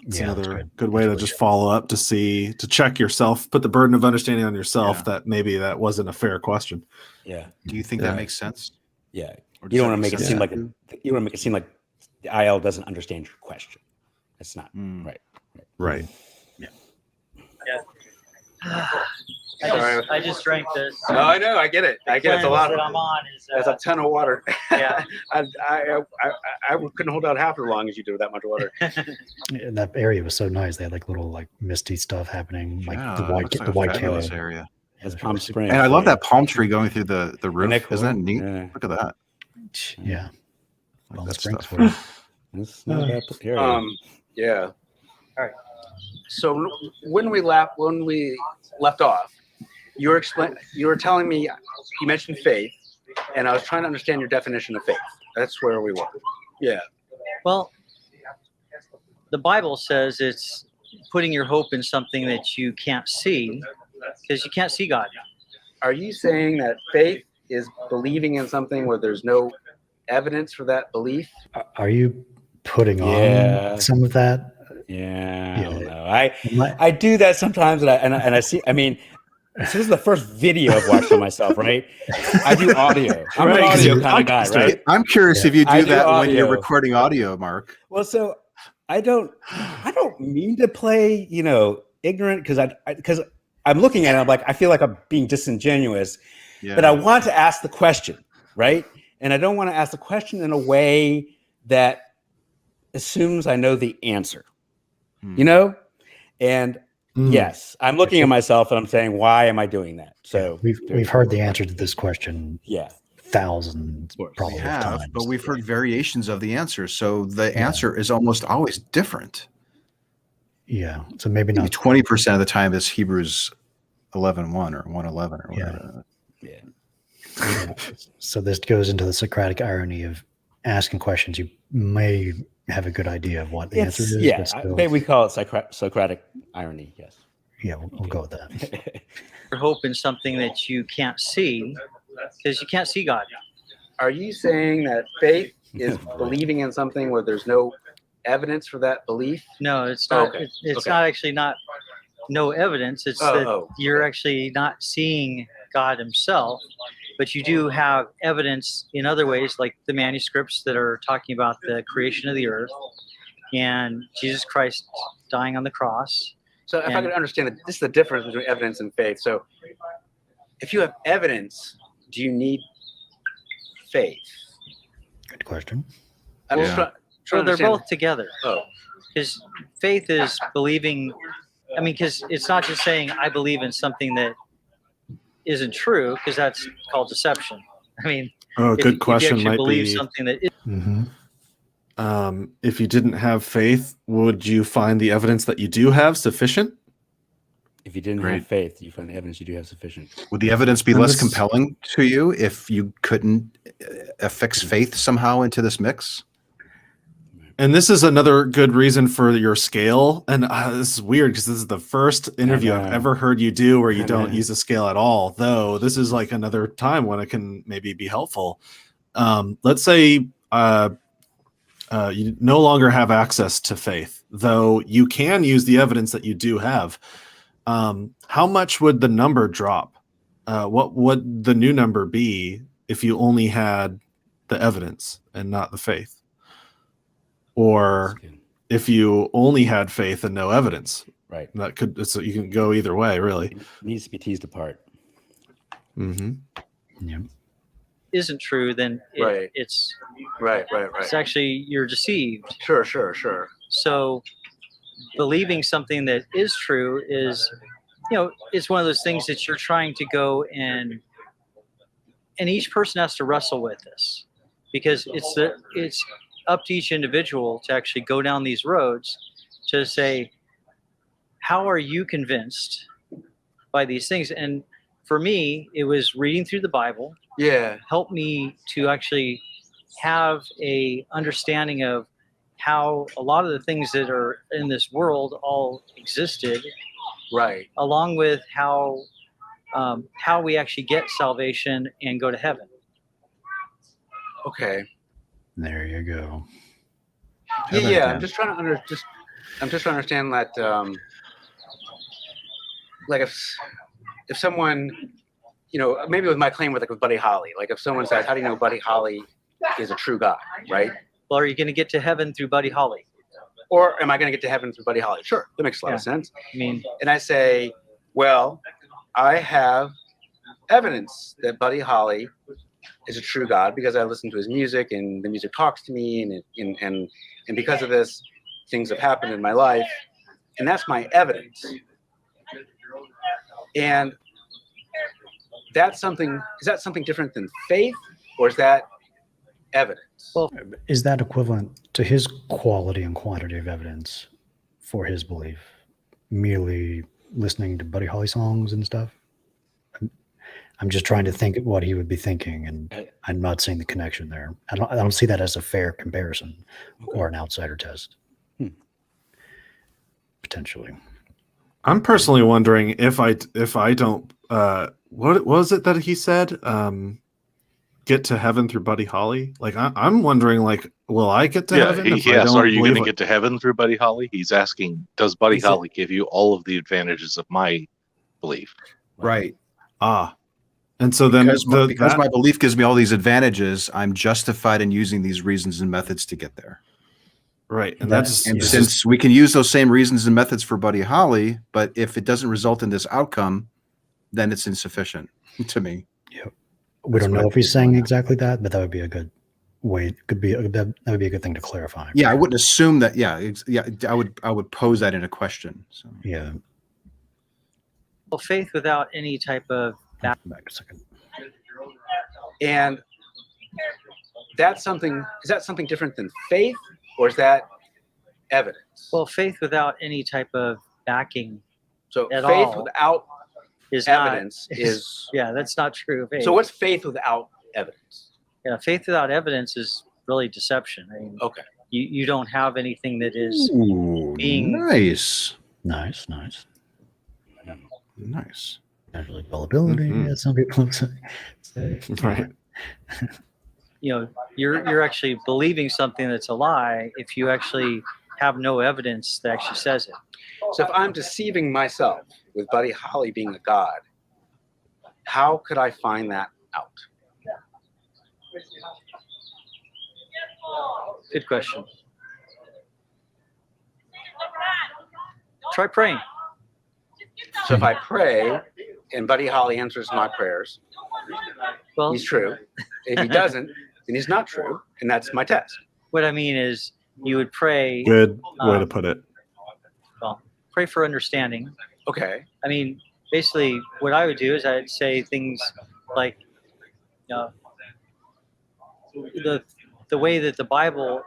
It's another good way to just follow up to check yourself, put the burden of understanding on yourself that maybe that wasn't a fair question. Yeah. Do you think that makes sense? Yeah. You don't want to make it seem like you want to make it seem like the IL doesn't understand your question. That's not right. Right. Yeah. I just drank this. No, I know. I get it. I get it. It's a lot. That I'm on is That's a ton of water. Yeah. I couldn't hold out half as long as you do with that much water. And that area was so nice. They had little misty stuff happening, the white tail area. That's Palm Springs. And I love that palm tree going through the roof. Cool? Isn't that neat? Yeah. Look at that. Yeah. Like that Springs. stuff. That's not a bad area. Yeah. All right. So when we left off, you were telling me, you mentioned faith, and I was trying to understand your definition of faith. That's where we were. Yeah. Well, the Bible says it's putting your hope in something that you can't see, because you can't see God. Are you saying that faith is believing in something where there's no evidence for that belief? Are you putting on some of that? Yeah, I don't know. I do that sometimes, and I see. I mean, so this is the first video I've watched of myself, right? I do audio. I'm an audio kind of guy, right? I'm curious if you do that when you're recording audio, Mark. Well, so I don't mean to play, ignorant, because I'm looking at it. I'm like, I feel like I'm being disingenuous, but I want to ask the question, right? And I don't want to ask the question in a way that assumes I know the answer. And yes, I'm looking at myself and I'm saying, why am I doing that? So we've heard the answer to this question thousands probably of times, but we've heard variations of the answer, so the answer is almost always different. So maybe not 20% of the time is Hebrews 11:1 or 1:11 or whatever. So this goes into the Socratic irony of asking questions you may have a good idea of what the answer is. Yeah, maybe we call it Socratic irony. Yes. Yeah, we'll go with that. Your hope in something that you can't see, because you can't see God. Are you saying that faith is believing in something where there's no evidence for that belief? No, it's not. Okay. It's not actually not no evidence. It's that you're actually not seeing God himself, but you do have evidence in other ways, like the manuscripts that are talking about the creation of the earth and Jesus Christ dying on the cross. So if I could understand that this is the difference between evidence and faith. So if you have evidence, do you need faith? Good question. I'm just so they're both together. Because faith is believing, because it's not just saying I believe in something that isn't true, because that's called deception. Good question. If you believe something that is. If you didn't have faith, would you find the evidence that you do have sufficient? If you didn't have faith, you find the evidence you do have sufficient. Would the evidence be less compelling to you if you couldn't affix faith somehow into this mix? And this is another good reason for your scale. And this is weird because this is the first interview I've ever heard you do where you don't use a scale at all, though this is like another time when it can maybe be helpful. Let's say you no longer have access to faith, though you can use the evidence that you do have. How much would the number drop? What would the new number be if you only had the evidence and not the faith? Or if you only had faith and no evidence? Right. That could, so you can go either way, really. It needs to be teased apart. Yeah. Isn't true, then it's right. It's actually, you're deceived. Sure. So believing something that is true is, it's one of those things that you're trying to go and each person has to wrestle with this, because up to each individual to actually go down these roads to say, how are you convinced by these things? And for me, it was reading through the Bible. Yeah. Helped me to actually have a understanding of how a lot of the things that are in this world all existed. Right. Along with how we actually get salvation and go to heaven. Okay. There you go. Yeah. I'm just trying to understand that. Like if someone, maybe with my claim with Buddy Holly, like if someone says, "How do you know Buddy Holly is a true God?" Right? Well, are you going to get to heaven through Buddy Holly? Or am I going to get to heaven through Buddy Holly? Sure, that makes a lot of sense. And I say, well, I have evidence that Buddy Holly is a true God because I listen to his music and the music talks to me, and because of this, things have happened in my life, and that's my evidence. And is that something different than faith, or is that evidence? Well, is that equivalent to his quality and quantity of evidence for his belief? Merely listening to Buddy Holly songs and stuff? I'm just trying to think what he would be thinking, and I'm not seeing the connection there. I don't see that as a fair comparison or an outsider test. Potentially. I'm personally wondering if I don't what was it that he said? Get to heaven through Buddy Holly? Like I'm wondering, like, will I get to heaven? He asked, are you going to get to heaven through Buddy Holly? He's asking, does Buddy Holly give you all of the advantages of my belief? Right. And so then because my belief gives me all these advantages, I'm justified in using these reasons and methods to get there. Right. And since we can use those same reasons and methods for Buddy Holly, but if it doesn't result in this outcome, then it's insufficient to me. Yep. We don't know if he's saying exactly that, but that would be a good way. That would be a good thing to clarify. Yeah, I wouldn't assume that. Yeah. I would pose that in a question. So. Yeah. Well, faith without any type of back a second. And is that something different than faith, or is that evidence? Well, faith without any type of backing. So at faith all without is evidence is yeah, that's not true. Faith. So what's faith without evidence? Yeah, faith without evidence is really deception. I mean, okay. You don't have anything that is being nice. Actually, gullibility, as some people say. Right. You're actually believing something that's a lie if you actually have no evidence that actually says it. So if I'm deceiving myself with Buddy Holly being a god, how could I find that out? Good question. Try praying. So if I pray and Buddy Holly answers my prayers, well, he's true. If he doesn't, then he's not true, and that's my test. What I mean is, you would pray. Good way to put it. Well, pray for understanding. Okay. I mean, basically, what I would do is I'd say things like, the way that the Bible.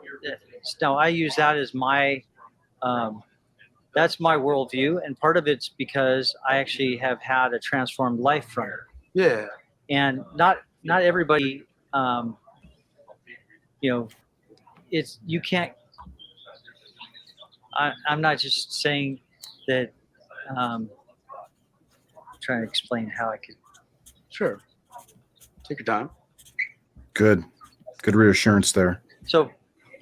Now, I use that as my. That's my worldview, and part of it's because I actually have had a transformed life from it. Yeah. And not everybody, it's you can't. I'm not just saying that. I'm trying to explain how I could. Sure. Take your time. Good reassurance there. So,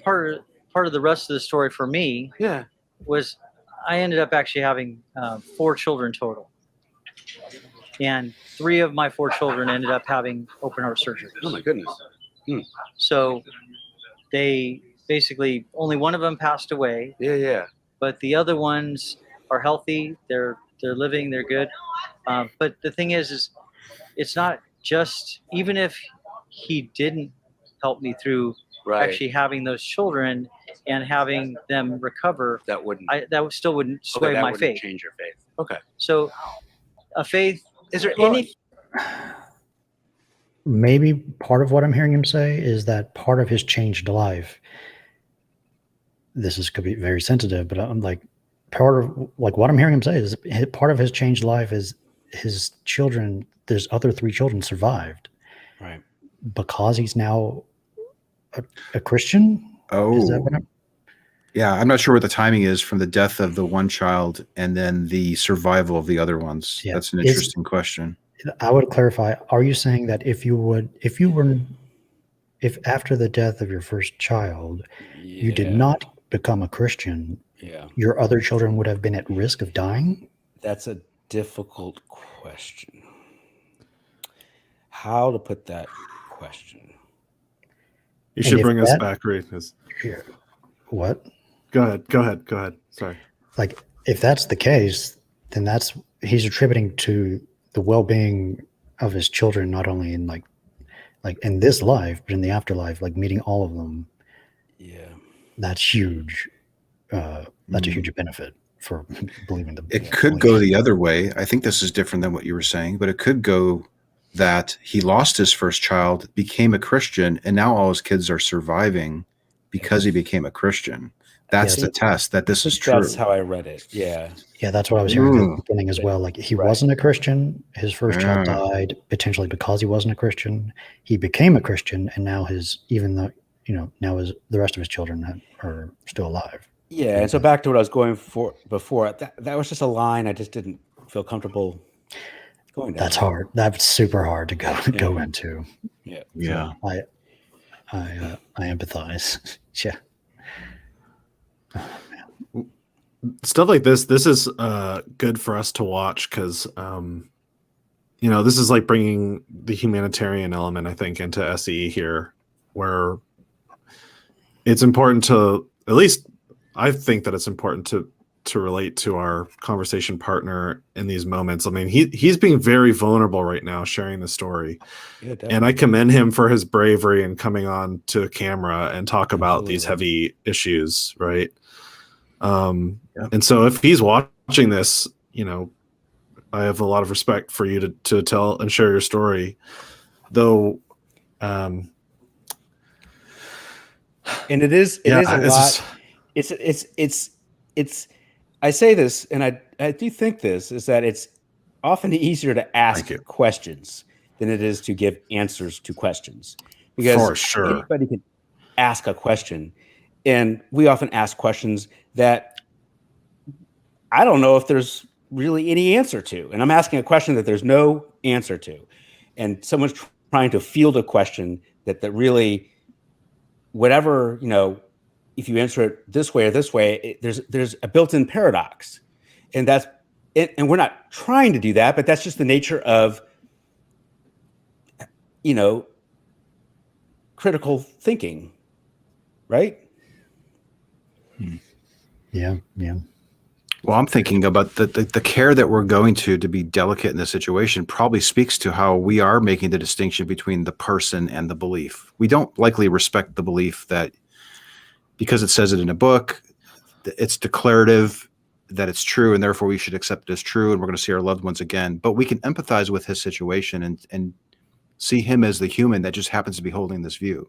part of the rest of the story for me, was I ended up actually having 4 children total, and 3 of my 4 children ended up having open heart surgery. Oh my goodness! So, they basically only one of them passed away. Yeah. But the other ones are healthy. They're living. They're good. But the thing is it's not just, even if he didn't help me through actually having those children and having them recover, that still wouldn't sway my faith. Change your faith. Okay. So, a faith. Is there any? Maybe part of what I'm hearing him say is that part of his changed life this could be very sensitive, but I'm like, part of like what I'm hearing him say is part of his changed life is his children. There's other 3 children survived, right? Because he's now a Christian. Oh, is that what yeah. I'm not sure what the timing is from the death of the one child and then the survival of the other ones. Yeah. That's an interesting question. I would clarify. Are you saying that if after the death of your first child, you did not become a Christian, your other children would have been at risk of dying? That's a difficult question. How to put that question? You should bring us back, Reid. What? Go ahead. Sorry. Like, if that's the case, then he's attributing to the well-being of his children, not only in like in this life, but in the afterlife, like meeting all of them. Yeah. That's huge. That's a huge benefit for believing the. It could go the other way. I think this is different than what you were saying, but it could go that he lost his first child, became a Christian, and now all his kids are surviving because he became a Christian. That's the test that this is true. That's how I read it. Yeah. Yeah, that's what I was hearing at the beginning as well. Like, he wasn't a Christian. His first child died potentially because he wasn't a Christian. He became a Christian, and now the rest of his children are still alive. Yeah, and so back to what I was going for before. That was just a line I just didn't feel comfortable going down. That's hard. That's super hard to go into. Yeah. Yeah. So I empathize. Yeah. Oh, stuff like this is good for us to watch because this is like bringing the humanitarian element, I think, into SE here, where it's important to, at least I think that it's important to relate to our conversation partner in these moments. I mean, he's being very vulnerable right now, sharing the story. Yeah, and I commend him for his bravery and coming on to camera and talk about these heavy issues, right? And so if he's watching this, I have a lot of respect for you to tell and share your story, though. And it is a lot. It's I say this, and I do think this is that it's often easier to ask questions than it is to give answers to questions, because for sure anybody can ask a question, and we often ask questions that I don't know if there's really any answer to, and I'm asking a question that there's no answer to, and someone's trying to field a question that really, whatever, if you answer it this way or this way, there's a built-in paradox, and that's it. And we're not trying to do that, but that's just the nature of, critical thinking, right? Yeah. Well, I'm thinking about the care that we're going to be delicate in this situation probably speaks to how we are making the distinction between the person and the belief. We don't likely respect the belief that, because it says it in a book, it's declarative that it's true, and therefore we should accept it as true, and we're going to see our loved ones again. But we can empathize with his situation and see him as the human that just happens to be holding this view.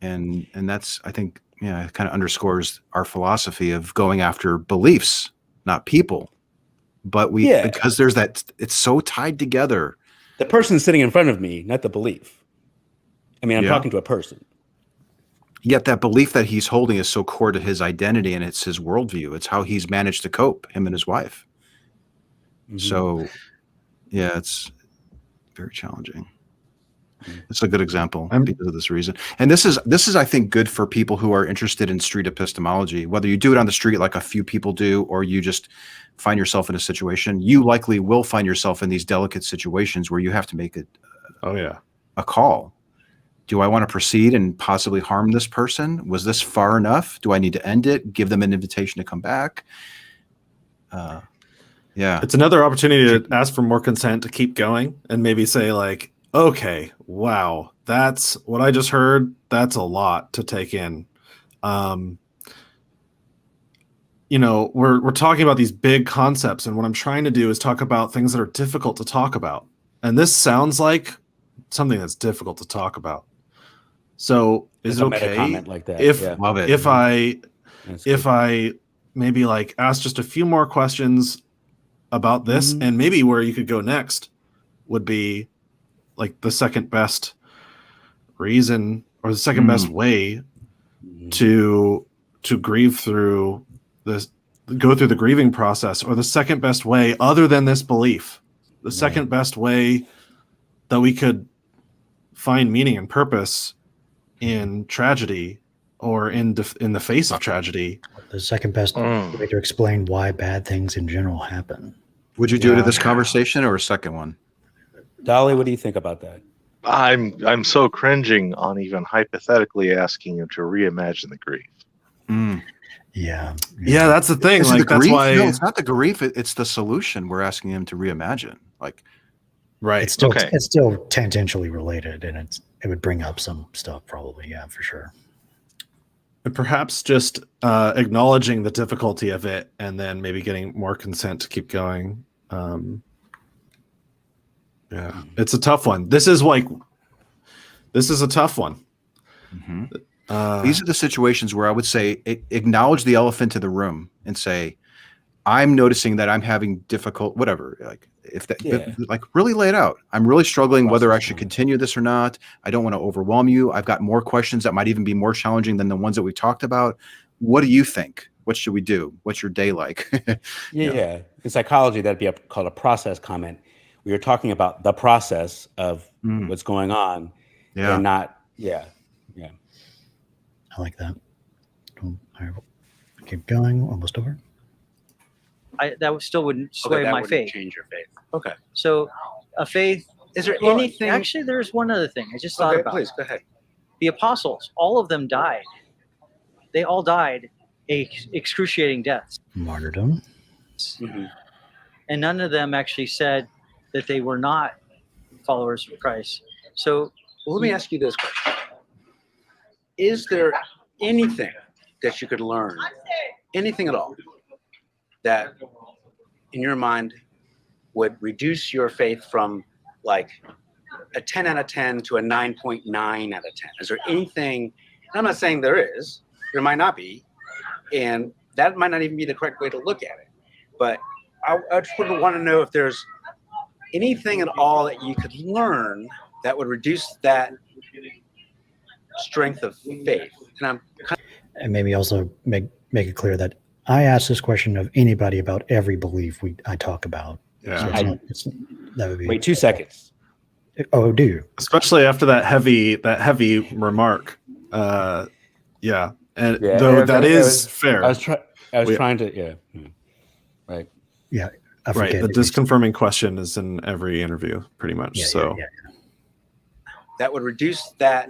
And that's, I think, it kind of underscores our philosophy of going after beliefs, not people. But because there's that, it's so tied together. The person sitting in front of me, not the belief. I mean, I'm talking to a person. Yet that belief that he's holding is so core to his identity, and it's his worldview. It's how he's managed to cope, him and his wife. Mm-hmm. So, it's very challenging. It's a good example because of this reason. And this is, I think, good for people who are interested in street epistemology. Whether you do it on the street like a few people do, or you just find yourself in a situation, you likely will find yourself in these delicate situations where you have to make a call. Do I want to proceed and possibly harm this person? Was this far enough? Do I need to end it? Give them an invitation to come back? It's another opportunity to ask for more consent to keep going, and maybe say like, okay, wow, that's what I just heard. That's a lot to take in. We're talking about these big concepts, and what I'm trying to do is talk about things that are difficult to talk about. And this sounds like something that's difficult to talk about. So is it a meta okay comment like that? if Yeah. Love it. if I maybe like ask just a few more questions about this, and maybe where you could go next would be like the second best reason or the second best way to grieve through this, go through the grieving process, or the second best way other than this belief, the second best way that we could find meaning and purpose in tragedy or in the face of tragedy. The second best way to explain why bad things in general happen. Would you do it in this conversation or a second one? Dali, what do you think about that? I'm so cringing on even hypothetically asking him to reimagine the grief. Yeah, that's the thing. Is like it the that's grief? why No, it's not the grief. It's the solution. We're asking him to reimagine. Like, right. it's still tangentially related, and it would bring up some stuff probably. Yeah, for sure. And perhaps just acknowledging the difficulty of it, and then maybe getting more consent to keep going. Yeah, it's a tough one. This is a tough one. These are the situations where I would say acknowledge the elephant in the room and say, I'm noticing that I'm having difficult, whatever, like like really lay it out. I'm really struggling whether I should continue this or not. I don't want to overwhelm you. I've got more questions that might even be more challenging than the ones that we talked about. What do you think? What should we do? What's your day like? In psychology, that'd be called a process comment. We were talking about the process of what's going on, and not, I like that. All right, keep going. Almost over. That still wouldn't sway my faith. Change your faith. Okay. So, a faith. Is there anything? Actually, there's one other thing I just thought about. Please go ahead. The apostles, all of them died. They all died excruciating deaths. Martyrdom. And none of them actually said that they were not followers of Christ. So, let me ask you this question. Is there anything that you could learn, anything at all, that in your mind would reduce your faith from like a 10 out of 10 to a 9.9 out of 10? Is there anything? I'm not saying there is. There might not be. And that might not even be the correct way to look at it. But I just would want to know if there's anything at all that you could learn that would reduce that strength of faith. And maybe also make it clear that I ask this question of anybody about every belief I talk about. Yeah. So that would be. Wait 2 seconds. Oh, do you? Especially after that heavy remark. And though that is fair. I was trying to. Right. Yeah. Right. The disconfirming question is in every interview, pretty much. That would reduce that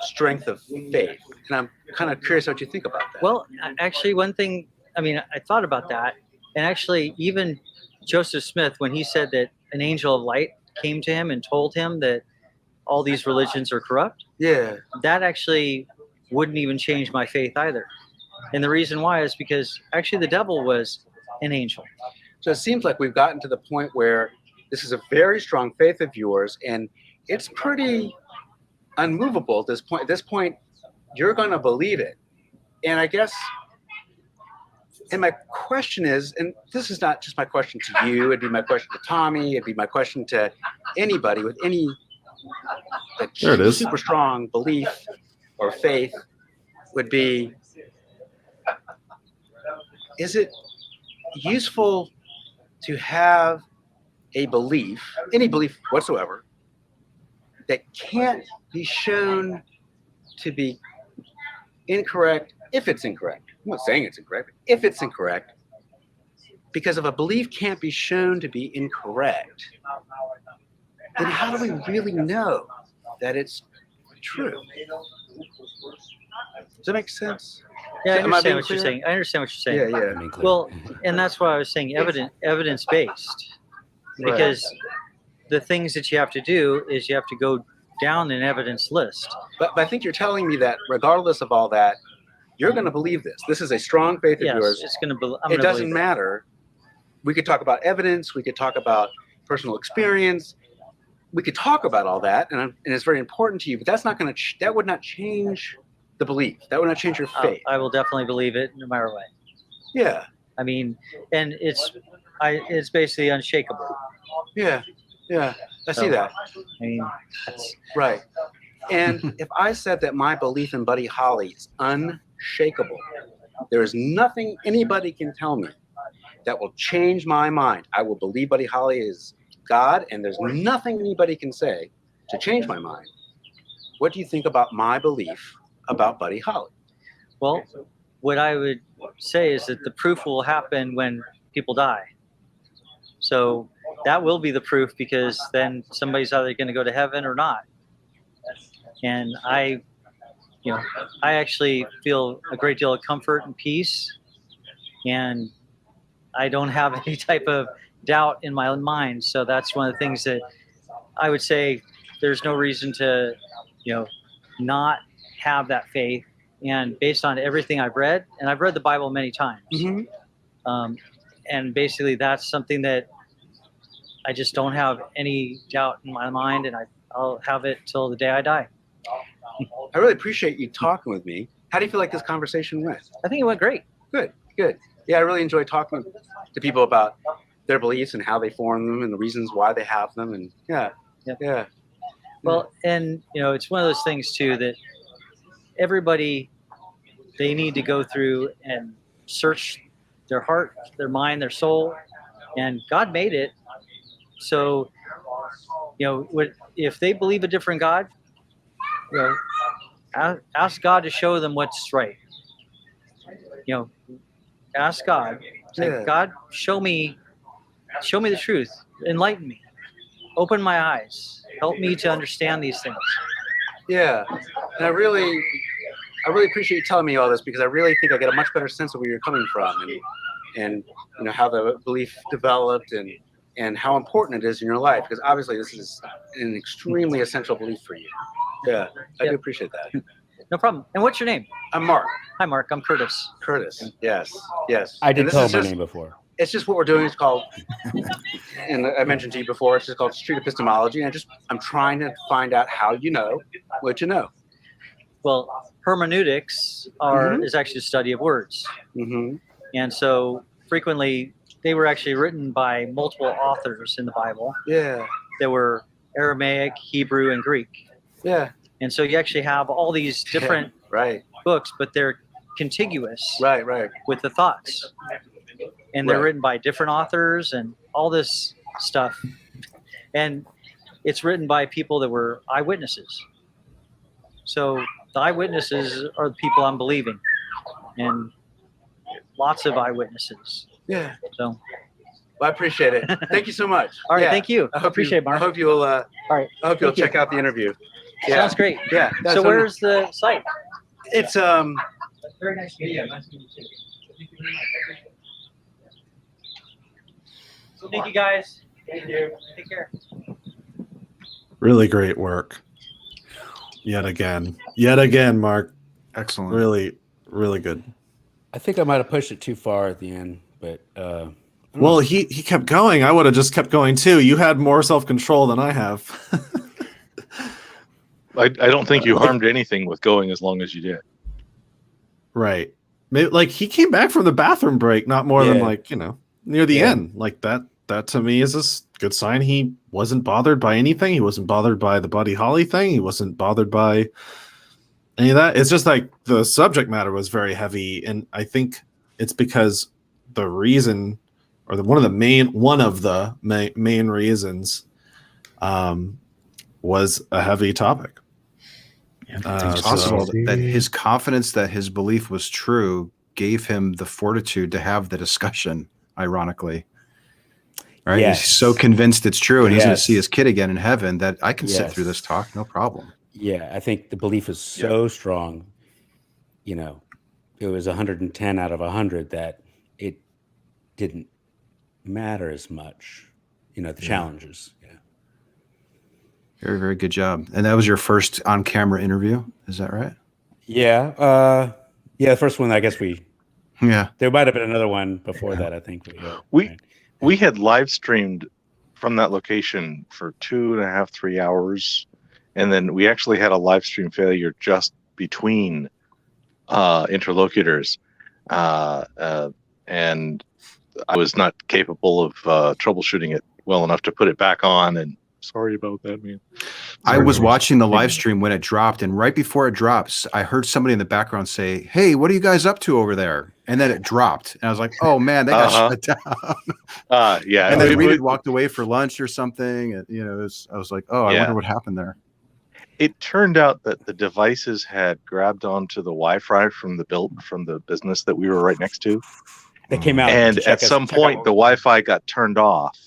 strength of faith. And I'm kind of curious what you think about that. Well, actually, one thing, I thought about that. And actually, even Joseph Smith, when he said that an angel of light came to him and told him that all these religions are corrupt, that actually wouldn't even change my faith either. And the reason why is because actually the devil was an angel. So it seems like we've gotten to the point where this is a very strong faith of yours, and it's pretty unmovable at this point. At this point, you're going to believe it. And I guess, and my question is, and this is not just my question to you, it'd be my question to Tommy, it'd be my question to anybody with any super strong belief or faith, would be, is it useful to have a belief, any belief whatsoever, that can't be shown to be incorrect if it's incorrect? I'm not saying it's incorrect, but if it's incorrect, because if a belief can't be shown to be incorrect, then how do we really know that it's true? Does that make sense? Yeah, I understand what you're saying. Yeah. Well, and that's why I was saying evidence-based, because the things that you have to do is you have to go down an evidence list. But I think you're telling me that regardless of all that, you're going to believe this. This is a strong faith of yours. It's going to. It doesn't matter. We could talk about evidence. We could talk about personal experience. we could talk about all that, and it's very important to you, but that's not going to that would not change the belief. That would not change your faith. I will definitely believe it no matter what. Yeah. I mean, and it's basically unshakable. Yeah. Yeah. I see that. I mean, that's right. And if I said that my belief in Buddy Holly is unshakable, there is nothing anybody can tell me that will change my mind. I will believe Buddy Holly is God, and there's nothing anybody can say to change my mind. What do you think about my belief about Buddy Holly? Well, what I would say is that the proof will happen when people die. So that will be the proof, because then somebody's either going to go to heaven or not. And I actually feel a great deal of comfort and peace, and I don't have any type of doubt in my own mind. So that's one of the things that I would say there's no reason to, not have that faith. And based on everything I've read, and I've read the Bible many times, and basically that's something that I just don't have any doubt in my mind, and I'll have it till the day I die. I really appreciate you talking with me. How do you feel like this conversation went? I think it went great. Good. Yeah, I really enjoy talking to people about their beliefs and how they form them and the reasons why they have them. And yeah. Well, and it's one of those things too that everybody, they need to go through and search their heart, their mind, their soul, and God made it. So, if they believe a different God, ask God to show them what's right. Ask God, say, God, show me the truth, enlighten me, open my eyes, help me to understand these things. Yeah, and I really appreciate you telling me all this, because I really think I get a much better sense of where you're coming from, and how the belief developed, and how important it is in your life, because obviously this is an extremely essential belief for you. Yeah, I do appreciate that. No problem. And what's your name? I'm Mark. Hi, Mark. I'm Curtis. Curtis. Yes. I did tell him my name before. It's just what we're doing. It's called, and I mentioned to you before, it's just called street epistemology. And I'm trying to find out how you know what you know. Well, hermeneutics is actually the study of words. And so frequently they were actually written by multiple authors in the Bible. Yeah. There were Aramaic, Hebrew, and Greek. Yeah. And so you actually have all these different books, but they're contiguous with the thoughts. And they're written by different authors and all this stuff. And it's written by people that were eyewitnesses. So the eyewitnesses are the people I'm believing. And lots of eyewitnesses. Yeah. So well, I appreciate it. Thank you so much. All right, thank you. I appreciate it, Mark. I hope you'll all right. I hope you'll check out the interview. Yeah. Sounds great. Yeah. So where's the site? It's very nice to meet you. Nice to meet you. Thank you guys. Thank you. Take care. Really great work. Yet again, Mark. Excellent. Really, really good. I think I might have pushed it too far at the end, but well, he kept going. I would have just kept going too. You had more self-control than I have. I don't think you harmed anything with going as long as you did. Right. Maybe, like, he came back from the bathroom break, not more than near the end. Like that to me is a good sign. He wasn't bothered by anything. He wasn't bothered by the Buddy Holly thing. He wasn't bothered by any of that. It's just like the subject matter was very heavy, and I think it's because the reason, or one of the main reasons, was a heavy topic. It's possible that his confidence that his belief was true gave him the fortitude to have the discussion, ironically. Right? Yes. He's so convinced it's true, and he's going to see his kid again in heaven, that I can sit through this talk, no problem. Yeah, I think the belief is so strong, it was 110 out of 100 that it didn't matter as much, the challenges. Very, very good job. And that was your first on-camera interview, is that right? Yeah. The first one, I guess there might have been another one before that, I think. We had live streamed from that location for 2.5, 3 hours. And then we actually had a live stream failure just between interlocutors. And I was not capable of troubleshooting it well enough to put it back on. And sorry about that, man. I was watching the live stream when it dropped, and right before it drops, I heard somebody in the background say, "Hey, what are you guys up to over there?" And then it dropped, and I was like, "Oh man, they got shut down." Yeah, and then Reid had walked away for lunch or something, and I was like, "Oh, I wonder what happened there." It turned out that the devices had grabbed onto the Wi-Fi from the business that we were right next to. They came out, and at some point, the Wi-Fi got turned off.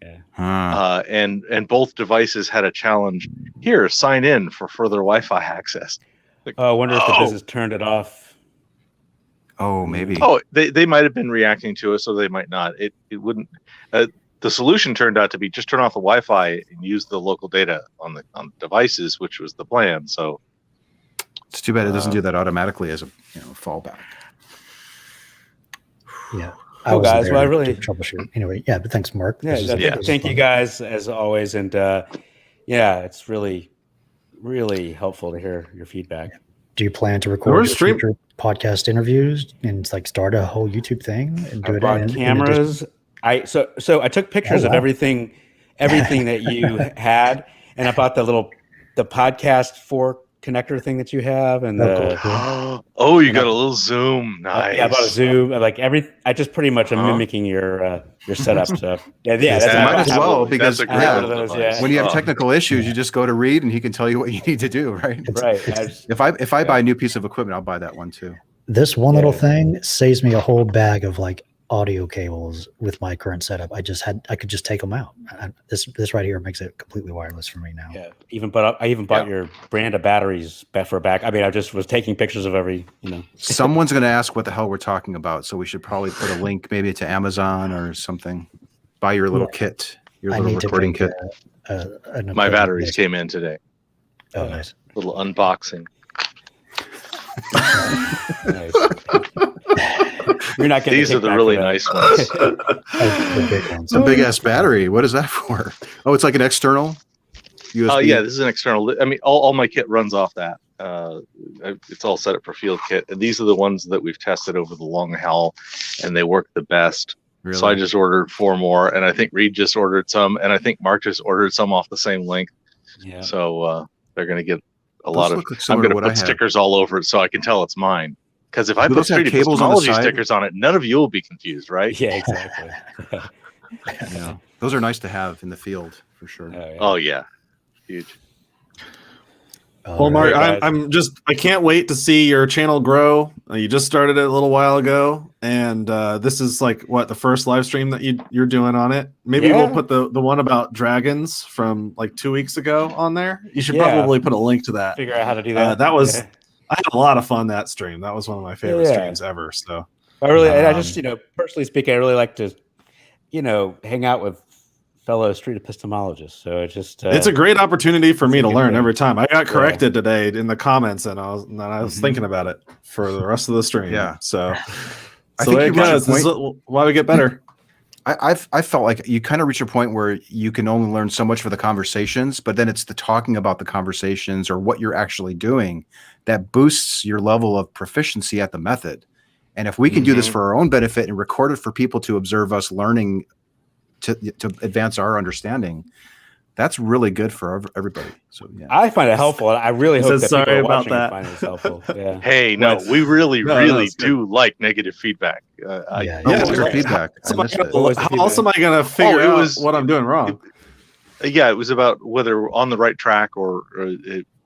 Yeah. And both devices had a challenge. Here, sign in for further Wi-Fi access. Like, I wonder if the business turned it off. Oh, maybe. Oh, they might have been reacting to us, or they might not. It wouldn't. The solution turned out to be just turn off the Wi-Fi and use the local data on the devices, which was the plan. So it's too bad it doesn't do that automatically as a fallback. Yeah. Cool, guys. Well, I really troubleshoot anyway. Yeah, but thanks, Mark. Thank you guys as always, and it's really, really helpful to hear your feedback. Do you plan to record future podcast interviews and start a whole YouTube thing and do it on cameras? So I took pictures of everything that you had, and I bought the podcast 4 connector thing that you have, and you got a little zoom. Nice. Yeah, I bought a zoom. I just pretty much am mimicking your setup. So that's might as well, because when you have Oh. technical issues, you just go to Reid and he can tell you what you need to do. Right. Right. If I buy a new piece of equipment, I'll buy that one too. This one little thing saves me a whole bag of audio cables with my current setup. I could just take them out. This right here makes it completely wireless for me now. Yeah. I even bought your brand of batteries for back. I mean, I just was taking pictures of every, Someone's going to ask what the hell we're talking about. So we should probably put a link maybe to Amazon or something. Buy your little kit, your little recording kit. My batteries came in today. Oh, nice. Little unboxing. Nice. You're not getting These are the really nice ones. The big ones. It's a big ass battery. What is that for? Oh, it's like an external USB. Oh yeah, this is an external. I mean, all my kit runs off that. It's all set up for field kit, and these are the ones that we've tested over the long haul, and they work the best. Really? So I just ordered 4 more, and I think Reid just ordered some, and I think Mark just ordered some off the same link. Yeah. So they're going to get a Those lot of. look like I'm similar to going to what I put have. stickers all over it so I can tell it's mine. Because if I Do put those have 3D cables on the Epistemology side? stickers on it, none of you will be confused, right? Yeah, exactly. Yeah. Those are nice to have in the field for sure. Oh yeah, huge. Well, Mark, I can't wait to see your channel grow. You just started it a little while ago, and this is the first live stream that you're doing on it. Maybe we'll put the one about dragons from 2 weeks ago on there. You should probably put a link to that. Figure out how to do that. I had a lot of fun that stream. That was one of my favorite streams ever. So I just personally speaking, I really like to hang out with fellow street epistemologists. So it's a great opportunity for me to learn every time. I got corrected today in the comments, and I was thinking about it for the rest of the stream. Yeah. So I think you this is why we get better. I felt like you kind of reach a point where you can only learn so much for the conversations, but then it's the talking about the conversations or what you're actually doing that boosts your level of proficiency at the method. And if we can do this for our own benefit and record it for people to observe us learning to advance our understanding, that's really good for everybody. So yeah, I find it helpful. I really hope that people are about watching that. find it helpful. Yeah. Hey, no, we really do like negative feedback. Feedback. How else am I going to figure out what I'm doing wrong? It was about whether we're on the right track or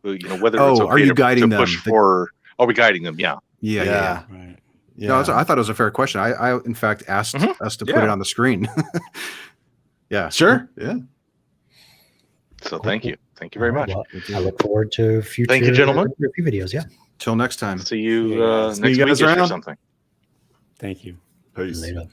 whether it's okay are you guiding to push them? for. Are we guiding them? Yeah. Right. Yeah. No, I thought it was a fair question. I in fact asked us to put it on the screen. Yeah. Sure. Yeah. So thank you very much. Well, I look forward to future Thank you, gentlemen. review videos. Yeah. Till next time. See you See you next guys week or around. something. Thank you. Peace. Later.